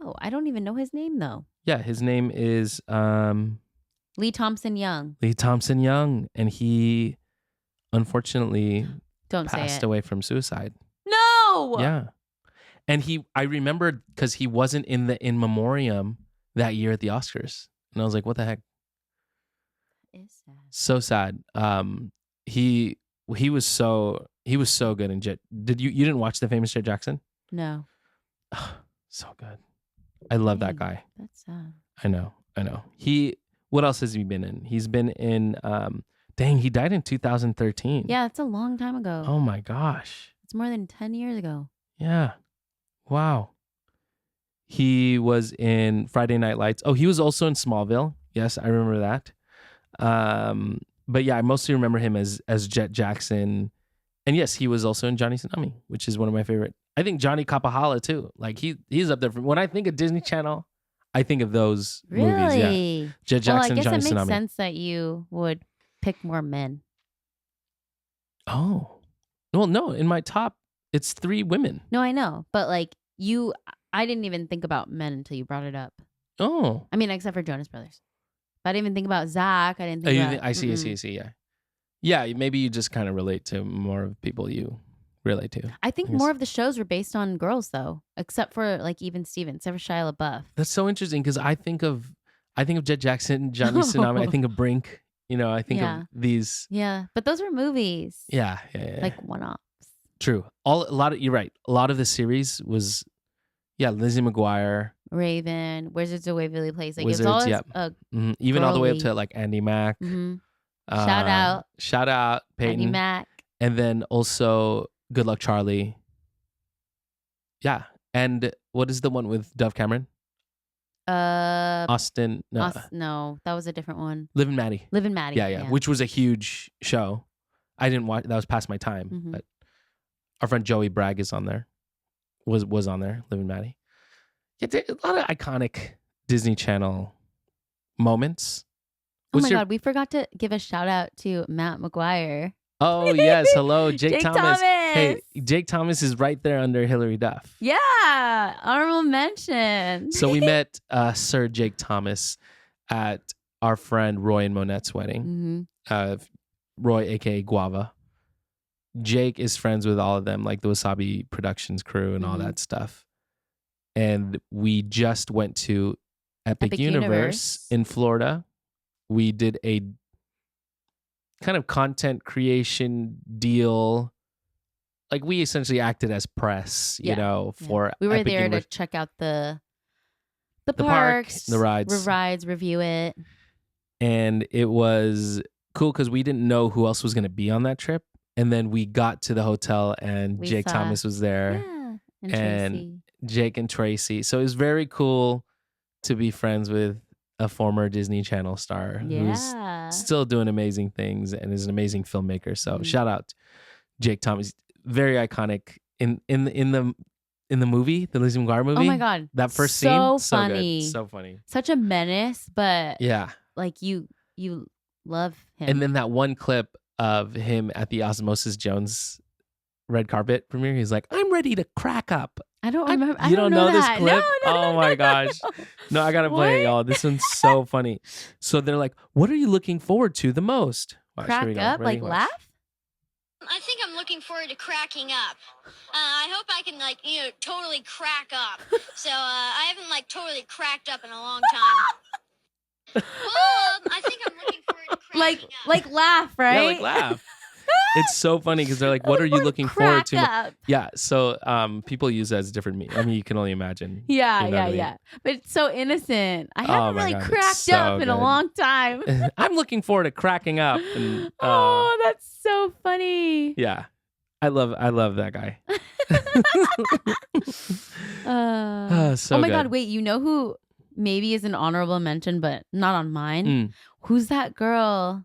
[SPEAKER 1] Oh, I don't even know his name though.
[SPEAKER 2] Yeah, his name is
[SPEAKER 1] Lee Thompson Young.
[SPEAKER 2] Lee Thompson Young, and he unfortunately passed away from suicide.
[SPEAKER 1] No.
[SPEAKER 2] Yeah, and I remembered because he wasn't in the in memoriam that year at the Oscars, and I was like, what the heck?
[SPEAKER 1] That is sad.
[SPEAKER 2] So sad. He was so good in Jet. You didn't watch The Famous Jet Jackson? No. So good. I love that guy.
[SPEAKER 1] That's sad.
[SPEAKER 2] I know. What else has he been in? He's been in he died in 2013.
[SPEAKER 1] Yeah, it's a long time ago.
[SPEAKER 2] Oh my gosh.
[SPEAKER 1] It's more than 10 years ago.
[SPEAKER 2] Yeah. Wow. He was in Friday Night Lights. Oh, he was also in Smallville. Yes, I remember that. But yeah, I mostly remember him as Jet Jackson. And yes, he was also in Johnny Tsunami, which is one of my favorite. I think Johnny Capahala too. Like he's up there. When I think of Disney Channel, I think of those
[SPEAKER 1] Really?
[SPEAKER 2] movies. Yeah. Jet
[SPEAKER 1] Well, I
[SPEAKER 2] Jackson,
[SPEAKER 1] guess
[SPEAKER 2] Johnny
[SPEAKER 1] it makes
[SPEAKER 2] Tsunami.
[SPEAKER 1] sense that you would pick more men.
[SPEAKER 2] Oh. Well, no, in my top, it's 3 women.
[SPEAKER 1] No, I know. But like I didn't even think about men until you brought it up.
[SPEAKER 2] Oh.
[SPEAKER 1] I mean, except for Jonas Brothers. But I didn't even think about Zach. I didn't think about...
[SPEAKER 2] I see. Yeah. Yeah, maybe you just kind of relate to more of people you relate to.
[SPEAKER 1] I think more of the shows were based on girls, though, except for like even Steven, except for Shia LaBeouf.
[SPEAKER 2] That's so interesting because I think of Jet Jackson, Johnny Tsunami. I think of Brink. I think of these.
[SPEAKER 1] Yeah, but those were movies.
[SPEAKER 2] Yeah.
[SPEAKER 1] Like one-offs.
[SPEAKER 2] True. You're right. A lot of the series was, Lizzie McGuire,
[SPEAKER 1] Raven, Wizards of Waverly Place. Like
[SPEAKER 2] Wizards,
[SPEAKER 1] it's always
[SPEAKER 2] even all the way up
[SPEAKER 1] girly.
[SPEAKER 2] to like Andy Mack.
[SPEAKER 1] Mm-hmm. Shout out
[SPEAKER 2] Peyton.
[SPEAKER 1] Andy Mack.
[SPEAKER 2] And then also Good Luck Charlie. Yeah. And what is the one with Dove Cameron? Austin. No.
[SPEAKER 1] No, that was a different one.
[SPEAKER 2] Liv and Maddie.
[SPEAKER 1] Yeah.
[SPEAKER 2] Which was a huge show. I didn't watch. That was past my time.
[SPEAKER 1] Mm-hmm.
[SPEAKER 2] But our friend Joey Bragg is on there. Was on there. Liv and Maddie. Yeah, a lot of iconic Disney Channel moments.
[SPEAKER 1] Oh my God, we forgot to give a shout out to Matt McGuire.
[SPEAKER 2] Oh yes, hello, Jake Thomas.
[SPEAKER 1] Hey,
[SPEAKER 2] Jake Thomas is right there under Hilary Duff.
[SPEAKER 1] Yeah, honorable mention.
[SPEAKER 2] So we met Sir Jake Thomas at our friend Roy and Monette's wedding. Roy, aka Guava. Jake is friends with all of them, like the Wasabi Productions crew and all that stuff. And we just went to Epic Universe in Florida. We did a kind of content creation deal. Like we essentially acted as press, for
[SPEAKER 1] we were
[SPEAKER 2] Epic
[SPEAKER 1] there
[SPEAKER 2] Universe.
[SPEAKER 1] to check out the
[SPEAKER 2] park,
[SPEAKER 1] parks,
[SPEAKER 2] the rides,
[SPEAKER 1] review it.
[SPEAKER 2] And it was cool because we didn't know who else was going to be on that trip. And then we got to the hotel and Jake Thomas was there.
[SPEAKER 1] Yeah, and Tracy.
[SPEAKER 2] Jake and Tracy. So it was very cool to be friends with a former Disney Channel star who's still doing amazing things and is an amazing filmmaker. So shout out Jake Thomas. Very iconic in the movie, the Lizzie McGuire movie.
[SPEAKER 1] Oh my God.
[SPEAKER 2] That first
[SPEAKER 1] scene.
[SPEAKER 2] So
[SPEAKER 1] funny.
[SPEAKER 2] Good. So funny.
[SPEAKER 1] Such a menace, but like you love him.
[SPEAKER 2] And then that one clip of him at the Osmosis Jones red carpet premiere, he's like, "I'm ready to crack up."
[SPEAKER 1] I don't remember.
[SPEAKER 2] You don't know this
[SPEAKER 1] that.
[SPEAKER 2] clip?
[SPEAKER 1] No,
[SPEAKER 2] my gosh. No, I gotta play it, y'all. This one's so funny. So they're like, "What are you looking forward to the most?" Watch,
[SPEAKER 1] crack up,
[SPEAKER 2] Ready?
[SPEAKER 1] like
[SPEAKER 2] Watch.
[SPEAKER 1] laugh?
[SPEAKER 3] I think I'm looking forward to cracking up. I hope I can totally crack up. So I haven't totally cracked up in a long time. Well, I think I'm looking forward to cracking up.
[SPEAKER 1] Like laugh, right?
[SPEAKER 2] Yeah, like laugh. It's so funny because they're like, "What are you looking forward to?"
[SPEAKER 1] Up.
[SPEAKER 2] Yeah, so people use that as different meaning. I mean, you can only imagine.
[SPEAKER 1] Yeah. But it's so innocent. I haven't really cracked
[SPEAKER 2] so
[SPEAKER 1] up in a long time.
[SPEAKER 2] I'm looking forward to cracking up. And,
[SPEAKER 1] oh, that's so funny.
[SPEAKER 2] Yeah, I love that guy. So
[SPEAKER 1] oh my
[SPEAKER 2] good.
[SPEAKER 1] God! Wait, you know who maybe is an honorable mention, but not on mine? Who's that girl?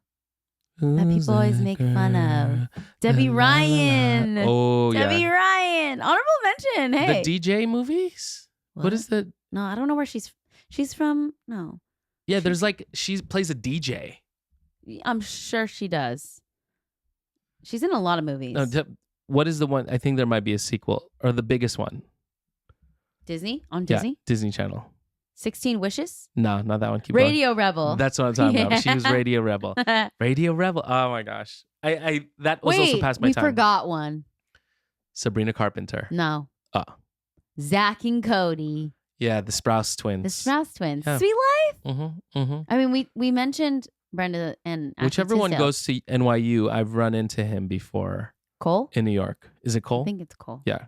[SPEAKER 1] That people always make fun of. Debbie Ryan.
[SPEAKER 2] Oh,
[SPEAKER 1] Debbie Ryan. Honorable mention. Hey.
[SPEAKER 2] The DJ movies? What is the...
[SPEAKER 1] No, I don't know where she's from. No.
[SPEAKER 2] Yeah, there's she plays a DJ.
[SPEAKER 1] I'm sure she does. She's in a lot of movies.
[SPEAKER 2] No, what is the one? I think there might be a sequel or the biggest one.
[SPEAKER 1] Disney? On Disney?
[SPEAKER 2] Yeah, Disney Channel.
[SPEAKER 1] 16 Wishes?
[SPEAKER 2] No, not that one. Keep
[SPEAKER 1] Radio
[SPEAKER 2] going.
[SPEAKER 1] Rebel.
[SPEAKER 2] That's what I'm talking about. She was Radio Rebel. Radio Rebel. Oh my gosh. That was also past my time.
[SPEAKER 1] We forgot one.
[SPEAKER 2] Sabrina Carpenter.
[SPEAKER 1] No.
[SPEAKER 2] Oh.
[SPEAKER 1] Zach and Cody.
[SPEAKER 2] Yeah, the Sprouse twins.
[SPEAKER 1] Yeah. Sweet Life? I mean, we mentioned Brenda and Ashley
[SPEAKER 2] whichever one
[SPEAKER 1] Tisdale.
[SPEAKER 2] goes to NYU, I've run into him before.
[SPEAKER 1] Cole?
[SPEAKER 2] In New York. Is it Cole?
[SPEAKER 1] I think it's Cole.
[SPEAKER 2] Yeah.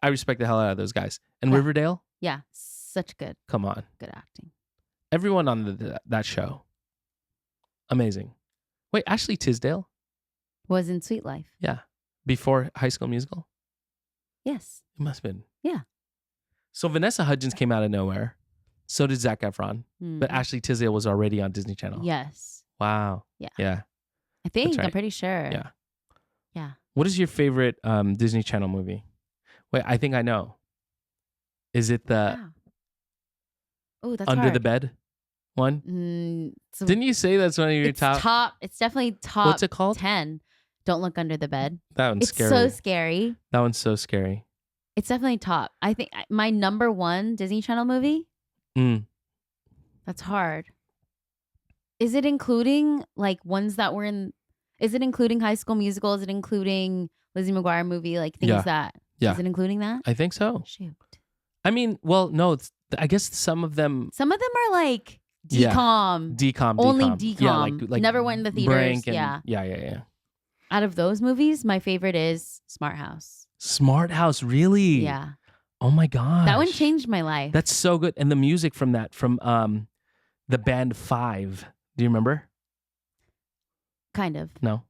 [SPEAKER 2] I respect the hell out of those guys. And Riverdale?
[SPEAKER 1] Yeah. Such good.
[SPEAKER 2] Come on.
[SPEAKER 1] Good acting.
[SPEAKER 2] Everyone on that show. Amazing. Wait, Ashley Tisdale?
[SPEAKER 1] Was in Sweet Life.
[SPEAKER 2] Yeah. Before High School Musical?
[SPEAKER 1] Yes.
[SPEAKER 2] It must have been.
[SPEAKER 1] Yeah.
[SPEAKER 2] So Vanessa Hudgens came out of nowhere. So did Zac Efron. But Ashley Tisdale was already on Disney Channel.
[SPEAKER 1] Yes.
[SPEAKER 2] Wow.
[SPEAKER 1] Yeah.
[SPEAKER 2] Yeah.
[SPEAKER 1] I think.
[SPEAKER 2] Right.
[SPEAKER 1] I'm pretty sure.
[SPEAKER 2] Yeah.
[SPEAKER 1] Yeah.
[SPEAKER 2] What is your favorite Disney Channel movie? Wait, I think I know. Is it the...
[SPEAKER 1] Wow. Oh, that's
[SPEAKER 2] Under
[SPEAKER 1] hard.
[SPEAKER 2] the Bed one? Didn't you say that's one of your
[SPEAKER 1] it's top? It's definitely top.
[SPEAKER 2] What's it called?
[SPEAKER 1] 10. Don't Look Under the Bed.
[SPEAKER 2] That one's
[SPEAKER 1] It's
[SPEAKER 2] scary.
[SPEAKER 1] so scary.
[SPEAKER 2] That one's so scary.
[SPEAKER 1] It's definitely top. I think my number one Disney Channel movie. That's hard. Is it including like ones that were in? Is it including High School Musical? Is it including Lizzie McGuire movie? Like things that.
[SPEAKER 2] Yeah.
[SPEAKER 1] Is it including that?
[SPEAKER 2] I think so.
[SPEAKER 1] Shoot.
[SPEAKER 2] I mean, well, no. I guess some of them.
[SPEAKER 1] Some of them are like
[SPEAKER 2] Yeah.
[SPEAKER 1] decom.
[SPEAKER 2] Decom.
[SPEAKER 1] Only
[SPEAKER 2] decom.
[SPEAKER 1] decom.
[SPEAKER 2] Yeah, like
[SPEAKER 1] Never went in the theaters.
[SPEAKER 2] Brink and,
[SPEAKER 1] yeah.
[SPEAKER 2] Yeah.
[SPEAKER 1] Out of those movies, my favorite is Smart House.
[SPEAKER 2] Smart House, really?
[SPEAKER 1] Yeah.
[SPEAKER 2] Oh my gosh.
[SPEAKER 1] That one changed my life.
[SPEAKER 2] That's so good. And the music from that, from the band Five. Do you remember?
[SPEAKER 1] Kind of.
[SPEAKER 2] No.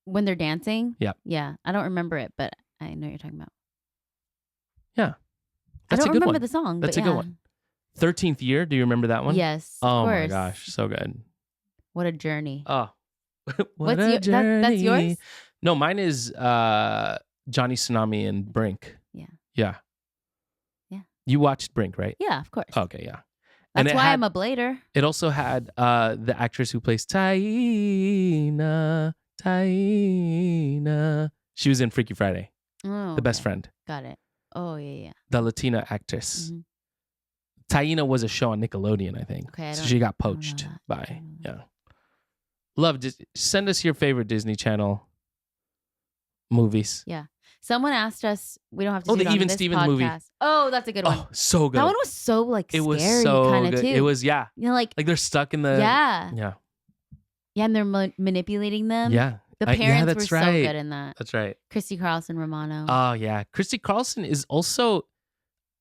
[SPEAKER 1] When they're dancing?
[SPEAKER 2] Yeah.
[SPEAKER 1] Yeah. I don't remember it, but I know what you're talking about.
[SPEAKER 2] Yeah.
[SPEAKER 1] I
[SPEAKER 2] That's
[SPEAKER 1] don't
[SPEAKER 2] a good
[SPEAKER 1] remember
[SPEAKER 2] one.
[SPEAKER 1] the song.
[SPEAKER 2] That's
[SPEAKER 1] but
[SPEAKER 2] a good one. 13th Year. Do you remember that one?
[SPEAKER 1] Yes.
[SPEAKER 2] Oh
[SPEAKER 1] of
[SPEAKER 2] my
[SPEAKER 1] course.
[SPEAKER 2] gosh. So good.
[SPEAKER 1] What a journey.
[SPEAKER 2] Oh.
[SPEAKER 1] What's that's yours?
[SPEAKER 2] No, mine is Johnny Tsunami and Brink.
[SPEAKER 1] Yeah.
[SPEAKER 2] Yeah.
[SPEAKER 1] Yeah.
[SPEAKER 2] You watched Brink, right?
[SPEAKER 1] Yeah, of course.
[SPEAKER 2] Okay, yeah.
[SPEAKER 1] That's
[SPEAKER 2] it
[SPEAKER 1] why
[SPEAKER 2] had-
[SPEAKER 1] I'm a blader.
[SPEAKER 2] It also had the actress who plays Taina. She was in Freaky Friday,
[SPEAKER 1] Oh,
[SPEAKER 2] the best
[SPEAKER 1] okay.
[SPEAKER 2] friend,
[SPEAKER 1] Got it. Oh, yeah.
[SPEAKER 2] the Latina actress.
[SPEAKER 1] Mhm.
[SPEAKER 2] Taina was a show on Nickelodeon, I think.
[SPEAKER 1] Okay, I
[SPEAKER 2] so
[SPEAKER 1] don't-
[SPEAKER 2] she got
[SPEAKER 1] I don't know
[SPEAKER 2] poached
[SPEAKER 1] that. I
[SPEAKER 2] by,
[SPEAKER 1] don't know
[SPEAKER 2] yeah. Love, just send us your favorite Disney Channel movies.
[SPEAKER 1] Someone asked us, we don't have to
[SPEAKER 2] Oh,
[SPEAKER 1] do
[SPEAKER 2] the
[SPEAKER 1] it on
[SPEAKER 2] Even
[SPEAKER 1] this
[SPEAKER 2] Stevens
[SPEAKER 1] podcast.
[SPEAKER 2] movie.
[SPEAKER 1] Oh, that's a good one.
[SPEAKER 2] Oh, so good.
[SPEAKER 1] That one was so like
[SPEAKER 2] it was
[SPEAKER 1] scary
[SPEAKER 2] so
[SPEAKER 1] kind of
[SPEAKER 2] good.
[SPEAKER 1] too.
[SPEAKER 2] It was, yeah.
[SPEAKER 1] You know, like
[SPEAKER 2] Like they're stuck in the.
[SPEAKER 1] yeah.
[SPEAKER 2] Yeah.
[SPEAKER 1] Yeah, and they're manipulating them.
[SPEAKER 2] Yeah.
[SPEAKER 1] The
[SPEAKER 2] yeah,
[SPEAKER 1] parents
[SPEAKER 2] that's
[SPEAKER 1] were so
[SPEAKER 2] right.
[SPEAKER 1] good in that.
[SPEAKER 2] That's right.
[SPEAKER 1] Christy Carlson Romano.
[SPEAKER 2] Oh, yeah. Christy Carlson is also,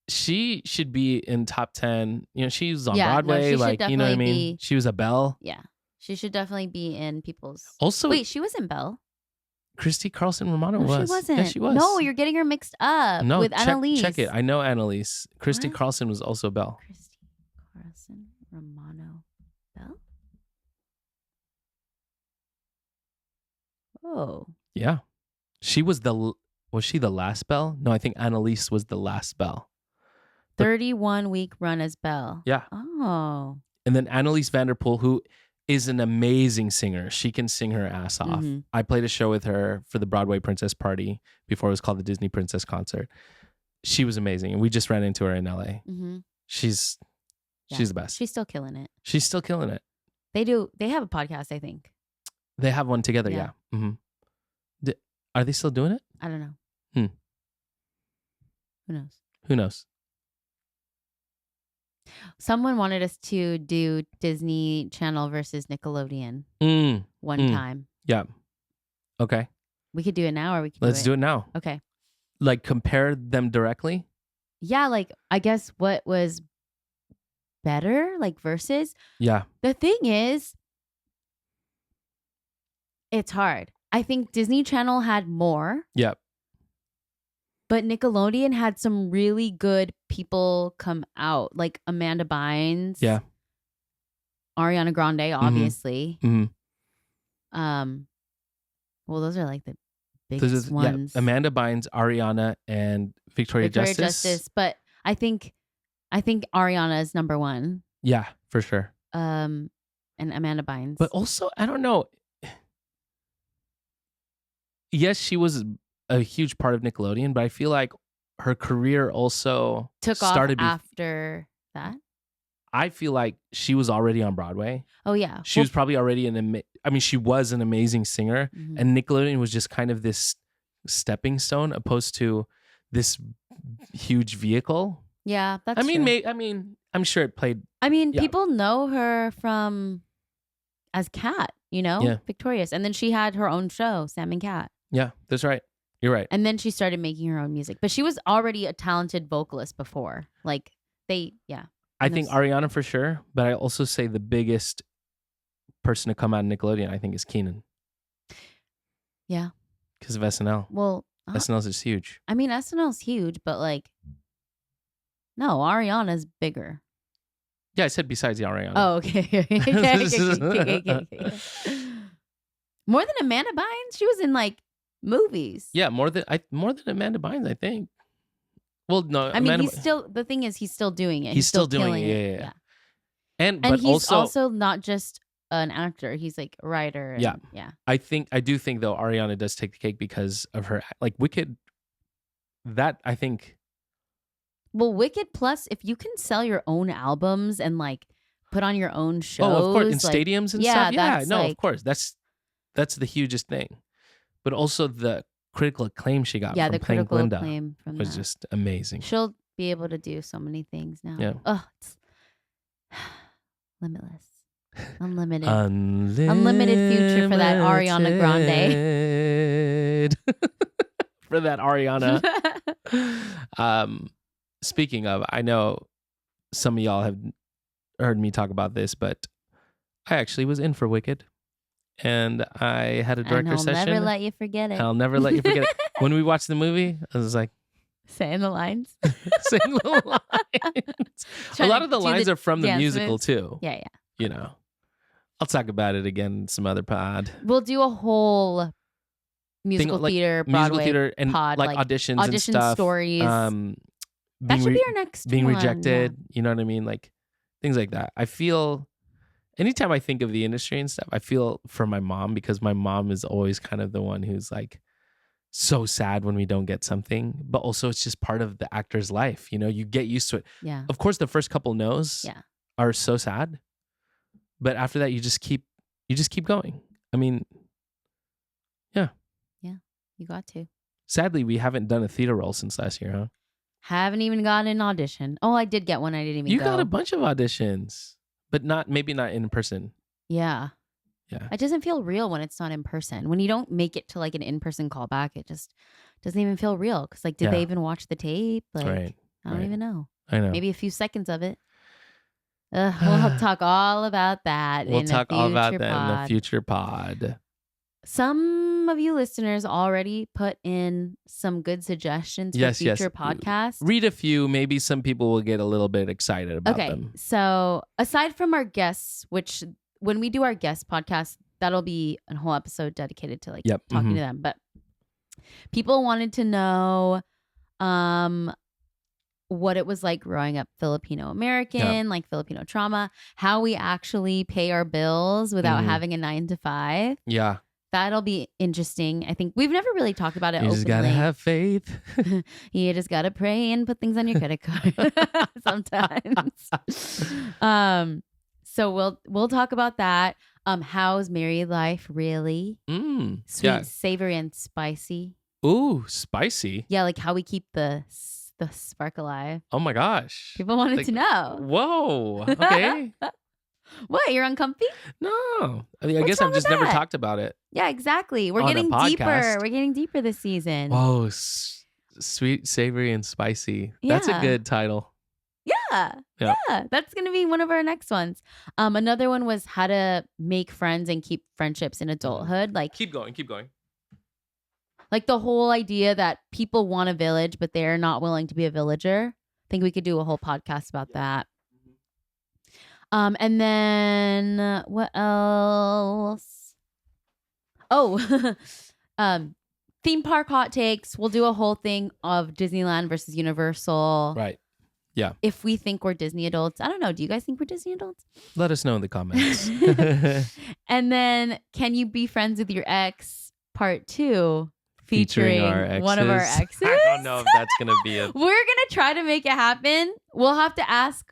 [SPEAKER 2] she should be in top 10. You know, she's on
[SPEAKER 1] Yeah, no,
[SPEAKER 2] Broadway.
[SPEAKER 1] she should
[SPEAKER 2] Like, you know what I
[SPEAKER 1] definitely
[SPEAKER 2] mean?
[SPEAKER 1] be-
[SPEAKER 2] She was a Belle.
[SPEAKER 1] Yeah. She should definitely be in people's.
[SPEAKER 2] Also,
[SPEAKER 1] Wait, she was in Belle.
[SPEAKER 2] Christy Carlson Romano
[SPEAKER 1] No,
[SPEAKER 2] was.
[SPEAKER 1] she wasn't.
[SPEAKER 2] Yeah, she was.
[SPEAKER 1] No, you're getting her mixed up
[SPEAKER 2] No,
[SPEAKER 1] with
[SPEAKER 2] check,
[SPEAKER 1] Annalise.
[SPEAKER 2] check it. I know Annalise. Christy
[SPEAKER 1] What?
[SPEAKER 2] Carlson was also Belle.
[SPEAKER 1] Christy Carlson Romano Belle. Oh,
[SPEAKER 2] Yeah. She was was she the last Belle? No, I think Annalise was the last Belle.
[SPEAKER 1] 31-week run as Belle.
[SPEAKER 2] Yeah.
[SPEAKER 1] Oh.
[SPEAKER 2] And then Annalise Vanderpool, who is an amazing singer. She can sing her ass off.
[SPEAKER 1] Mhm.
[SPEAKER 2] I played a show with her for the Broadway Princess Party before it was called the Disney Princess Concert. She was amazing. And we just ran into her in LA.
[SPEAKER 1] Mm-hmm.
[SPEAKER 2] She's the best.
[SPEAKER 1] She's still killing it.
[SPEAKER 2] She's still killing it.
[SPEAKER 1] They do. They have a podcast, I think.
[SPEAKER 2] They have one together,
[SPEAKER 1] Yeah.
[SPEAKER 2] yeah. Mm-hmm. Are they still doing it?
[SPEAKER 1] I don't know.
[SPEAKER 2] Hmm.
[SPEAKER 1] Who knows?
[SPEAKER 2] Who knows?
[SPEAKER 1] Someone wanted us to do Disney Channel versus Nickelodeon one
[SPEAKER 2] Mm.
[SPEAKER 1] time.
[SPEAKER 2] Yeah. Okay.
[SPEAKER 1] We could do it now, or we can.
[SPEAKER 2] Let's do it now.
[SPEAKER 1] Okay.
[SPEAKER 2] Like compare them directly.
[SPEAKER 1] Yeah, like I guess what was better, like versus.
[SPEAKER 2] Yeah.
[SPEAKER 1] The thing is, it's hard. I think Disney Channel had more,
[SPEAKER 2] Yep.
[SPEAKER 1] but Nickelodeon had some really good people come out, like Amanda Bynes.
[SPEAKER 2] Yeah.
[SPEAKER 1] Ariana Grande, obviously.
[SPEAKER 2] Mm-hmm.
[SPEAKER 1] Well, those are like the
[SPEAKER 2] This
[SPEAKER 1] biggest
[SPEAKER 2] is
[SPEAKER 1] ones.
[SPEAKER 2] Amanda Bynes, Ariana, and Victoria Justice.
[SPEAKER 1] But I think Ariana is number one.
[SPEAKER 2] Yeah, for sure.
[SPEAKER 1] And Amanda Bynes.
[SPEAKER 2] But also, I don't know. Yes, she was a huge part of Nickelodeon, but I feel like her career also
[SPEAKER 1] took off
[SPEAKER 2] started
[SPEAKER 1] after that.
[SPEAKER 2] I feel like she was already on Broadway.
[SPEAKER 1] Oh yeah,
[SPEAKER 2] She was probably already she was an amazing singer,
[SPEAKER 1] Mhm.
[SPEAKER 2] and Nickelodeon was just kind of this stepping stone opposed to this huge vehicle.
[SPEAKER 1] Yeah, that's.
[SPEAKER 2] I mean,
[SPEAKER 1] true.
[SPEAKER 2] I'm sure it played.
[SPEAKER 1] I mean,
[SPEAKER 2] yeah.
[SPEAKER 1] people know her from as Cat,
[SPEAKER 2] Yeah.
[SPEAKER 1] Victorious, and then she had her own show, Sam and Cat,
[SPEAKER 2] Yeah, that's right. You're right.
[SPEAKER 1] and then she started making her own music. But she was already a talented vocalist before. Like yeah.
[SPEAKER 2] I think
[SPEAKER 1] Yes.
[SPEAKER 2] Ariana for sure, but I also say the biggest person to come out of Nickelodeon, I think, is Keenan.
[SPEAKER 1] Yeah.
[SPEAKER 2] Because of SNL.
[SPEAKER 1] Well,
[SPEAKER 2] SNL's is huge.
[SPEAKER 1] I mean, SNL's huge, but like, no, Ariana's bigger.
[SPEAKER 2] Yeah, I said besides the Ariana.
[SPEAKER 1] Oh, okay. Okay. More than Amanda Bynes? She was in like movies.
[SPEAKER 2] Yeah, more than Amanda Bynes, I think. Well, no,
[SPEAKER 1] I mean,
[SPEAKER 2] Amanda,
[SPEAKER 1] the thing is, he's still doing it.
[SPEAKER 2] He's still doing
[SPEAKER 1] killing
[SPEAKER 2] it. Yeah. But
[SPEAKER 1] he's also not just an actor. He's like a writer.
[SPEAKER 2] Yeah.
[SPEAKER 1] Yeah.
[SPEAKER 2] I do think though Ariana does take the cake because of her like Wicked. That I think.
[SPEAKER 1] Well, Wicked Plus, if you can sell your own albums and like put on your own shows.
[SPEAKER 2] Oh, of course, in
[SPEAKER 1] like,
[SPEAKER 2] stadiums and stuff. Yeah, no, of course. That's the hugest thing. But also the critical acclaim she got from
[SPEAKER 1] the
[SPEAKER 2] playing
[SPEAKER 1] critical
[SPEAKER 2] Glinda
[SPEAKER 1] acclaim from
[SPEAKER 2] was
[SPEAKER 1] that.
[SPEAKER 2] just amazing.
[SPEAKER 1] She'll be able to do so many things now.
[SPEAKER 2] Yeah.
[SPEAKER 1] Oh, it's limitless. Unlimited future for that Ariana Grande.
[SPEAKER 2] For that Ariana. Speaking of, I know some of y'all have heard me talk about this, but I actually was in for Wicked. And I had a director session.
[SPEAKER 1] I'll never let you forget it.
[SPEAKER 2] I'll never let you forget it. When we watched the movie, I was like,
[SPEAKER 1] saying the lines.
[SPEAKER 2] saying the lines. A lot of the lines are from the musical too.
[SPEAKER 1] Yeah.
[SPEAKER 2] You know, I'll talk about it again in some other pod.
[SPEAKER 1] We'll do a whole musical theater, Broadway
[SPEAKER 2] musical theater, and
[SPEAKER 1] pod,
[SPEAKER 2] like auditions and stuff.
[SPEAKER 1] Stories. That should be our next
[SPEAKER 2] being
[SPEAKER 1] one,
[SPEAKER 2] rejected. You know what I mean? Like things like that. I feel anytime I think of the industry and stuff, I feel for my mom because my mom is always kind of the one who's like so sad when we don't get something, but also it's just part of the actor's life. You know, you get used to it.
[SPEAKER 1] Yeah.
[SPEAKER 2] Of course, the first couple no's are so sad, but after that, you just keep going. I mean, yeah.
[SPEAKER 1] Yeah, you got to.
[SPEAKER 2] Sadly, we haven't done a theater role since last year, huh?
[SPEAKER 1] Haven't even gotten an audition. Oh, I did get one. I didn't even
[SPEAKER 2] You
[SPEAKER 1] go.
[SPEAKER 2] got a bunch of auditions, but maybe not in person.
[SPEAKER 1] Yeah.
[SPEAKER 2] Yeah.
[SPEAKER 1] It doesn't feel real when it's not in person. When you don't make it to like an in-person callback, it just doesn't even feel real. Because like, did they even watch the tape? Like,
[SPEAKER 2] right.
[SPEAKER 1] I don't even know.
[SPEAKER 2] I know.
[SPEAKER 1] Maybe a few seconds of it. We'll talk all about that.
[SPEAKER 2] We'll talk all about that in the future pod.
[SPEAKER 1] Some of you listeners already put in some good suggestions for future podcasts.
[SPEAKER 2] Read a few. Maybe some people will get a little bit excited about them.
[SPEAKER 1] So aside from our guests, which when we do our guest podcast, that'll be a whole episode dedicated to like talking to them. But people wanted to know what it was like growing up Filipino American, like Filipino trauma, how we actually pay our bills without having a 9-to-5.
[SPEAKER 2] Yeah.
[SPEAKER 1] That'll be interesting. I think we've never really talked about it
[SPEAKER 2] You
[SPEAKER 1] openly.
[SPEAKER 2] just gotta have faith.
[SPEAKER 1] You just gotta pray and put things on your credit card sometimes. So we'll talk about that. How's married life really? Sweet, savory, and spicy.
[SPEAKER 2] Ooh, spicy.
[SPEAKER 1] Yeah, like how we keep the spark alive.
[SPEAKER 2] Oh my gosh.
[SPEAKER 1] People wanted to know.
[SPEAKER 2] Whoa. Okay.
[SPEAKER 1] What? You're uncomfy?
[SPEAKER 2] No. I mean, I guess I've just never talked about it.
[SPEAKER 1] Yeah, exactly. We're getting deeper. We're getting deeper this season.
[SPEAKER 2] Whoa. Sweet, savory, and spicy. Yeah. That's a good title.
[SPEAKER 1] Yeah. That's going to be one of our next ones. Another one was how to make friends and keep friendships in adulthood. Like,
[SPEAKER 2] keep going.
[SPEAKER 1] Like the whole idea that people want a village, but they're not willing to be a villager. I think we could do a whole podcast about that. And then what else? Oh, theme park hot takes. We'll do a whole thing of Disneyland versus Universal.
[SPEAKER 2] Right. Yeah.
[SPEAKER 1] If we think we're Disney adults. I don't know. Do you guys think we're Disney adults?
[SPEAKER 2] Let us know in the comments.
[SPEAKER 1] And then can you be friends with your ex? Part 2. Featuring one of our exes.
[SPEAKER 2] I don't know if that's going to be
[SPEAKER 1] We're going to try to make it happen. We'll have to ask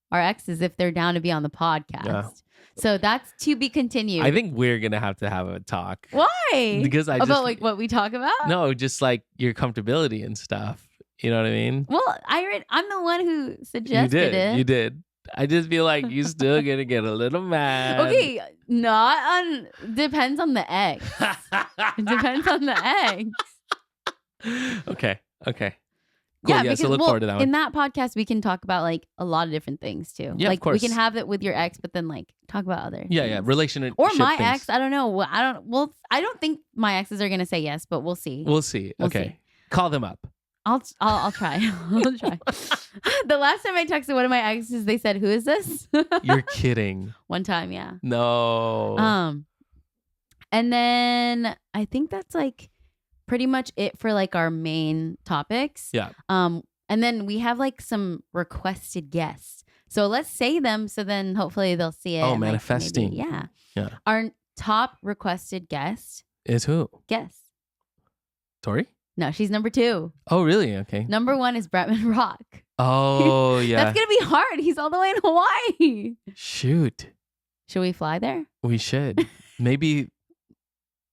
[SPEAKER 1] our exes if they're down to be on the podcast. Yeah. So that's to be continued.
[SPEAKER 2] I think we're going to have a talk.
[SPEAKER 1] Why?
[SPEAKER 2] Because
[SPEAKER 1] about like what we talk about?
[SPEAKER 2] No, just like your comfortability and stuff. You know what I mean?
[SPEAKER 1] Well, I'm the one who suggested it.
[SPEAKER 2] You did. I just feel like you're still going to get a little mad.
[SPEAKER 1] Okay, depends on the ex. It depends on the ex.
[SPEAKER 2] Okay.
[SPEAKER 1] Cool.
[SPEAKER 2] Yeah, so look forward to that one.
[SPEAKER 1] In that podcast, we can talk about like a lot of different things too.
[SPEAKER 2] Yeah,
[SPEAKER 1] like
[SPEAKER 2] of course.
[SPEAKER 1] We can have it with your ex, but then like talk about other things.
[SPEAKER 2] Relationship
[SPEAKER 1] or my
[SPEAKER 2] things.
[SPEAKER 1] ex. I don't know. I don't think my exes are gonna say yes, but we'll see.
[SPEAKER 2] We'll see. Okay, call them up.
[SPEAKER 1] I'll try. I'll try. The last time I texted one of my exes, they said, "Who is this?"
[SPEAKER 2] You're kidding.
[SPEAKER 1] One time, yeah.
[SPEAKER 2] No.
[SPEAKER 1] And then I think that's like pretty much it for like our main topics.
[SPEAKER 2] Yeah.
[SPEAKER 1] And then we have like some requested guests. So let's say them. So then hopefully they'll see it.
[SPEAKER 2] Oh,
[SPEAKER 1] and, like,
[SPEAKER 2] manifesting.
[SPEAKER 1] maybe- yeah.
[SPEAKER 2] Yeah.
[SPEAKER 1] Our top requested guest.
[SPEAKER 2] Is who?
[SPEAKER 1] Guess.
[SPEAKER 2] Tori?
[SPEAKER 1] No, she's number 2.
[SPEAKER 2] Oh, really? Okay.
[SPEAKER 1] Number 1 is Bretman Rock.
[SPEAKER 2] Oh, yeah.
[SPEAKER 1] That's going to be hard. He's all the way in Hawaii.
[SPEAKER 2] Shoot.
[SPEAKER 1] Should we fly there?
[SPEAKER 2] We should. Maybe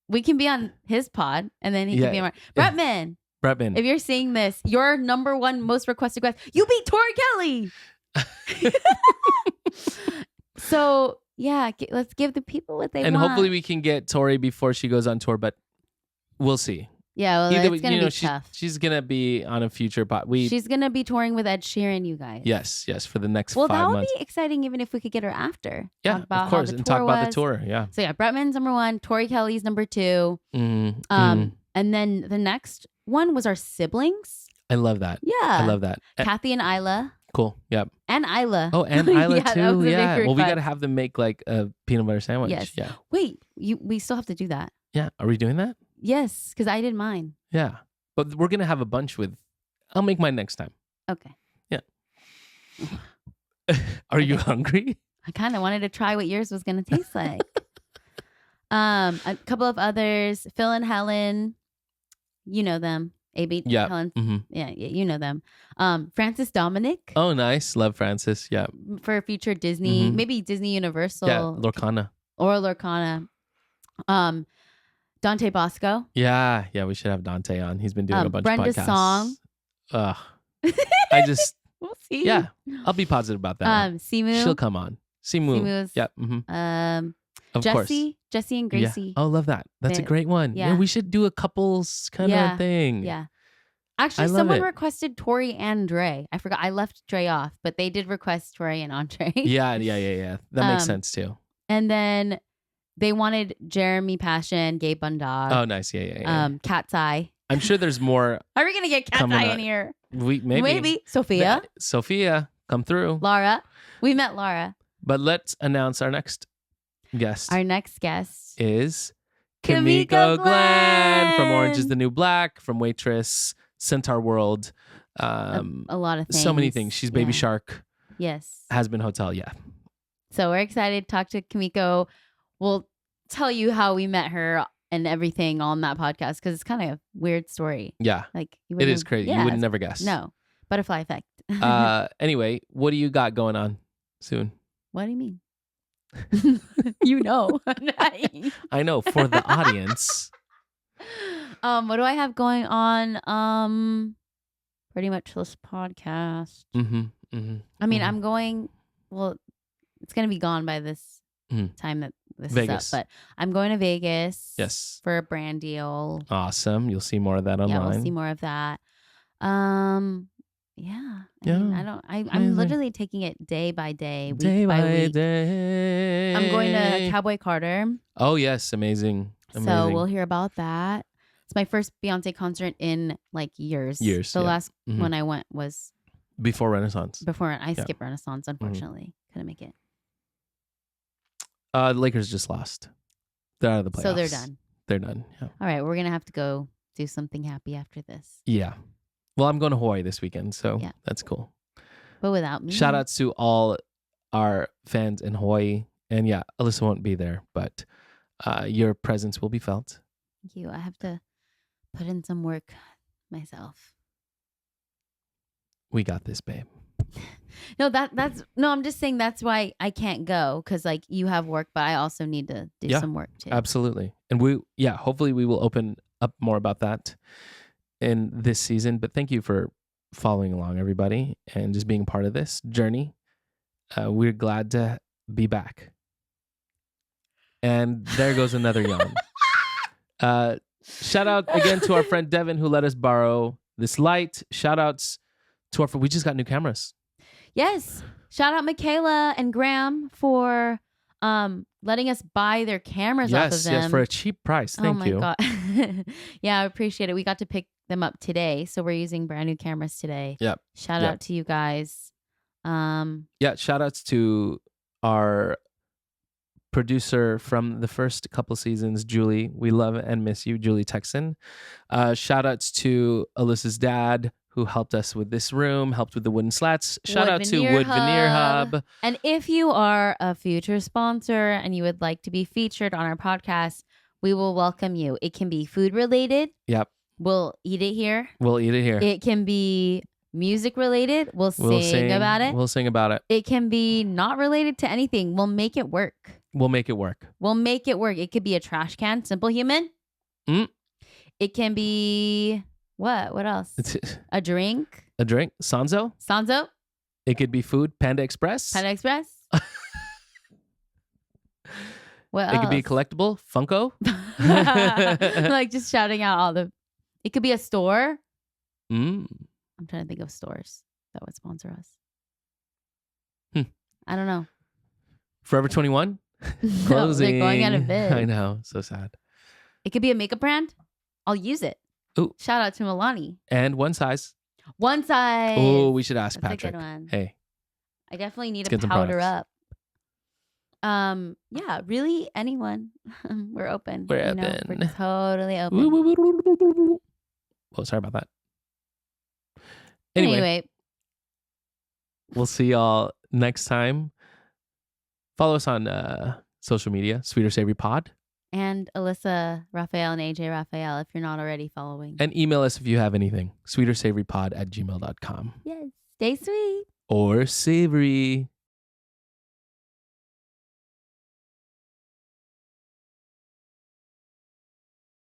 [SPEAKER 1] We can be on his pod and then he can be on our... Bretman,
[SPEAKER 2] Bretman.
[SPEAKER 1] if you're seeing this, your number 1 most requested guest, you beat Tori Kelly. So, yeah, let's give the people what they
[SPEAKER 2] and
[SPEAKER 1] want.
[SPEAKER 2] hopefully we can get Tori before she goes on tour, but we'll see.
[SPEAKER 1] Yeah, well,
[SPEAKER 2] Either
[SPEAKER 1] it's going to be tough.
[SPEAKER 2] She's going to be on a future pod.
[SPEAKER 1] She's going to be touring with Ed Sheeran, you guys.
[SPEAKER 2] Yes, for the next 5 months.
[SPEAKER 1] Well, that would be exciting even if we could get her after.
[SPEAKER 2] Yeah,
[SPEAKER 1] Talk about
[SPEAKER 2] of course.
[SPEAKER 1] how the
[SPEAKER 2] And
[SPEAKER 1] tour
[SPEAKER 2] talk about the
[SPEAKER 1] was.
[SPEAKER 2] tour. Yeah.
[SPEAKER 1] So, yeah, Bretman's number 1, Tori Kelly's number 2.
[SPEAKER 2] Mm,
[SPEAKER 1] And then the next one was our siblings.
[SPEAKER 2] I love that.
[SPEAKER 1] Yeah.
[SPEAKER 2] I love that.
[SPEAKER 1] Kathy and Isla.
[SPEAKER 2] Cool. Yep.
[SPEAKER 1] And Isla.
[SPEAKER 2] Oh, and Isla
[SPEAKER 1] Yeah, that
[SPEAKER 2] too.
[SPEAKER 1] was a big
[SPEAKER 2] Yeah. Well, we
[SPEAKER 1] request.
[SPEAKER 2] got to have them make like a peanut butter sandwich.
[SPEAKER 1] Yes.
[SPEAKER 2] Yeah.
[SPEAKER 1] Wait, we still have to do that.
[SPEAKER 2] Yeah. Are we doing that?
[SPEAKER 1] Yes, because I did mine.
[SPEAKER 2] Yeah. But we're going to have a bunch with, I'll make mine next time.
[SPEAKER 1] Okay.
[SPEAKER 2] Are you hungry?
[SPEAKER 1] I kind of wanted to try what yours was going to taste like. A couple of others, Phil and Helen. You know them. AB
[SPEAKER 2] Yeah.
[SPEAKER 1] Helen.
[SPEAKER 2] Mm-hmm.
[SPEAKER 1] Yeah, you know them. Francis Dominic
[SPEAKER 2] Oh, nice. Love Francis. Yeah.
[SPEAKER 1] for future Disney,
[SPEAKER 2] Mhm.
[SPEAKER 1] maybe Disney Universal.
[SPEAKER 2] Yeah. Lorcana.
[SPEAKER 1] Or Lorcana. Dante Bosco.
[SPEAKER 2] Yeah. Yeah. We should have Dante on. He's been doing a bunch
[SPEAKER 1] Brenda
[SPEAKER 2] of podcasts.
[SPEAKER 1] Song.
[SPEAKER 2] Ugh. I just,
[SPEAKER 1] We'll see.
[SPEAKER 2] yeah. I'll be positive about that.
[SPEAKER 1] Simu.
[SPEAKER 2] She'll come on. Simu.
[SPEAKER 1] Simu's,
[SPEAKER 2] Yeah. Mm-hmm. Of course.
[SPEAKER 1] Jesse and Gracie.
[SPEAKER 2] Yeah. Oh, love that. That's a
[SPEAKER 1] They-
[SPEAKER 2] great one.
[SPEAKER 1] yeah.
[SPEAKER 2] We should do a couples kind
[SPEAKER 1] Yeah.
[SPEAKER 2] of thing.
[SPEAKER 1] Yeah.
[SPEAKER 2] I
[SPEAKER 1] Actually,
[SPEAKER 2] love
[SPEAKER 1] someone
[SPEAKER 2] it.
[SPEAKER 1] requested Tori and Dre. I forgot. I left Dre off, but they did request Tori and Andre.
[SPEAKER 2] Yeah. That makes
[SPEAKER 1] Um,
[SPEAKER 2] sense too.
[SPEAKER 1] And then they wanted Jeremy Passion, Gabe Bundog,
[SPEAKER 2] Oh, nice. Yeah.
[SPEAKER 1] Cat's Eye.
[SPEAKER 2] I'm sure there's more.
[SPEAKER 1] Are we gonna get Cat's
[SPEAKER 2] Coming
[SPEAKER 1] Eye
[SPEAKER 2] up.
[SPEAKER 1] in here?
[SPEAKER 2] Maybe.
[SPEAKER 1] Sophia,
[SPEAKER 2] Sophia, come through.
[SPEAKER 1] Laura. We met Laura.
[SPEAKER 2] But let's announce our next guest.
[SPEAKER 1] Our next guest.
[SPEAKER 2] Is
[SPEAKER 1] Kimiko
[SPEAKER 2] Kimiko Glenn from Orange is
[SPEAKER 1] Glenn.
[SPEAKER 2] the New Black, from Waitress, Centaur World.
[SPEAKER 1] A lot of things.
[SPEAKER 2] So many things. She's Baby
[SPEAKER 1] Yeah.
[SPEAKER 2] Shark,
[SPEAKER 1] Yes.
[SPEAKER 2] Has Been Hotel. Yeah.
[SPEAKER 1] So we're excited to talk to Kimiko. We'll tell you how we met her and everything on that podcast because it's kind of a weird story.
[SPEAKER 2] Yeah.
[SPEAKER 1] Like you
[SPEAKER 2] It
[SPEAKER 1] wouldn't
[SPEAKER 2] is
[SPEAKER 1] have-
[SPEAKER 2] crazy.
[SPEAKER 1] yeah,
[SPEAKER 2] You would
[SPEAKER 1] it's-
[SPEAKER 2] never guess.
[SPEAKER 1] No. Butterfly effect.
[SPEAKER 2] Anyway, what do you got going on soon?
[SPEAKER 1] What do you mean? You know.
[SPEAKER 2] I know for the audience.
[SPEAKER 1] What do I have going on? Pretty much this podcast.
[SPEAKER 2] Mm-hmm. Mm-hmm.
[SPEAKER 1] I mean,
[SPEAKER 2] Mhm.
[SPEAKER 1] I'm going. Well, it's gonna be gone by this
[SPEAKER 2] Mhm.
[SPEAKER 1] time that this
[SPEAKER 2] Vegas.
[SPEAKER 1] is up. But I'm going to Vegas.
[SPEAKER 2] Yes.
[SPEAKER 1] For a brand deal.
[SPEAKER 2] Awesome. You'll see more of that online.
[SPEAKER 1] Yeah, we'll see more of that. Yeah. I mean,
[SPEAKER 2] Yeah.
[SPEAKER 1] I'm
[SPEAKER 2] Amazing.
[SPEAKER 1] literally taking it day by day, week
[SPEAKER 2] Day
[SPEAKER 1] by
[SPEAKER 2] by
[SPEAKER 1] week.
[SPEAKER 2] day.
[SPEAKER 1] I'm going to Cowboy Carter.
[SPEAKER 2] Oh yes, amazing.
[SPEAKER 1] So we'll hear about that. It's my first Beyonce concert in like years.
[SPEAKER 2] Years,
[SPEAKER 1] The
[SPEAKER 2] yeah.
[SPEAKER 1] last
[SPEAKER 2] Mhm.
[SPEAKER 1] one I went was
[SPEAKER 2] Before Renaissance.
[SPEAKER 1] before I
[SPEAKER 2] Yeah.
[SPEAKER 1] skipped Renaissance, unfortunately. Couldn't make it.
[SPEAKER 2] The Lakers just lost. They're out of the playoffs.
[SPEAKER 1] So they're done.
[SPEAKER 2] They're done. Yeah.
[SPEAKER 1] All right, we're going to have to go do something happy after this.
[SPEAKER 2] Yeah. Well, I'm going to Hawaii this weekend, so
[SPEAKER 1] Yeah.
[SPEAKER 2] that's cool.
[SPEAKER 1] But without me.
[SPEAKER 2] Shout outs to all our fans in Hawaii. And yeah, Alyssa won't be there, but your presence will be felt.
[SPEAKER 1] Thank you. I have to put in some work myself.
[SPEAKER 2] We got this, babe.
[SPEAKER 1] No, I'm just saying that's why I can't go because like you have work, but I also need to do
[SPEAKER 2] Yeah,
[SPEAKER 1] some work too.
[SPEAKER 2] Absolutely. And hopefully we will open up more about that in this season. But thank you for following along, everybody, and just being part of this journey. We're glad to be back. And there goes another yawn. Shout out again to our friend Devin who let us borrow this light. Shout outs to we just got new cameras.
[SPEAKER 1] Yes. Shout out Michaela and Graham for letting us buy their cameras off of them.
[SPEAKER 2] Yes, for a cheap price. Thank you.
[SPEAKER 1] Oh my God. Yeah, I appreciate it. We got to pick them up today. So we're using brand new cameras today.
[SPEAKER 2] Yep.
[SPEAKER 1] Shout out to you guys.
[SPEAKER 2] Yeah, shout outs to our producer from the first couple seasons, Julie. We love and miss you, Julie Texan. Shout outs to Alyssa's dad, who helped us with this room, helped with the wooden slats. Shout
[SPEAKER 1] Wood
[SPEAKER 2] out to
[SPEAKER 1] Veneer
[SPEAKER 2] Wood Veneer Hub.
[SPEAKER 1] And if you are a future sponsor and you would like to be featured on our podcast, we will welcome you. It can be food related.
[SPEAKER 2] Yep.
[SPEAKER 1] We'll eat it here.
[SPEAKER 2] We'll eat it here.
[SPEAKER 1] It can be music related. We'll sing about it.
[SPEAKER 2] We'll sing about it.
[SPEAKER 1] It can be not related to anything. We'll make it work.
[SPEAKER 2] We'll make it work.
[SPEAKER 1] We'll make it work. It could be a trash can, Simple Human. It can be what? What else? A drink.
[SPEAKER 2] A drink. Sanzo.
[SPEAKER 1] Sanzo.
[SPEAKER 2] It could be food. Panda Express.
[SPEAKER 1] Panda Express. What else?
[SPEAKER 2] It could be a collectible. Funko.
[SPEAKER 1] Like just shouting out all the. It could be a store.
[SPEAKER 2] I'm
[SPEAKER 1] trying to think of stores that would sponsor us. I don't know.
[SPEAKER 2] Forever 21.
[SPEAKER 1] No,
[SPEAKER 2] Closing.
[SPEAKER 1] they're going out of bid.
[SPEAKER 2] I know. So sad.
[SPEAKER 1] It could be a makeup brand. I'll use it.
[SPEAKER 2] Ooh.
[SPEAKER 1] Shout out to Milani.
[SPEAKER 2] And one size.
[SPEAKER 1] One size.
[SPEAKER 2] Oh, we should ask
[SPEAKER 1] That's
[SPEAKER 2] Patrick.
[SPEAKER 1] a good one.
[SPEAKER 2] Hey.
[SPEAKER 1] I definitely need
[SPEAKER 2] Let's get
[SPEAKER 1] to
[SPEAKER 2] some
[SPEAKER 1] powder
[SPEAKER 2] products.
[SPEAKER 1] up. Yeah, really anyone. We're open.
[SPEAKER 2] We're
[SPEAKER 1] you know,
[SPEAKER 2] open.
[SPEAKER 1] we're totally open.
[SPEAKER 2] Oh, sorry about that. Anyway, we'll see y'all next time. Follow us on social media, Sweet or Savory Pod.
[SPEAKER 1] And Alyssa, Rafael, and AJ Rafael, if you're not already following.
[SPEAKER 2] And email us if you have anything. sweetersavorypod@gmail.com.
[SPEAKER 1] Yes. Stay sweet.
[SPEAKER 2] Or savory.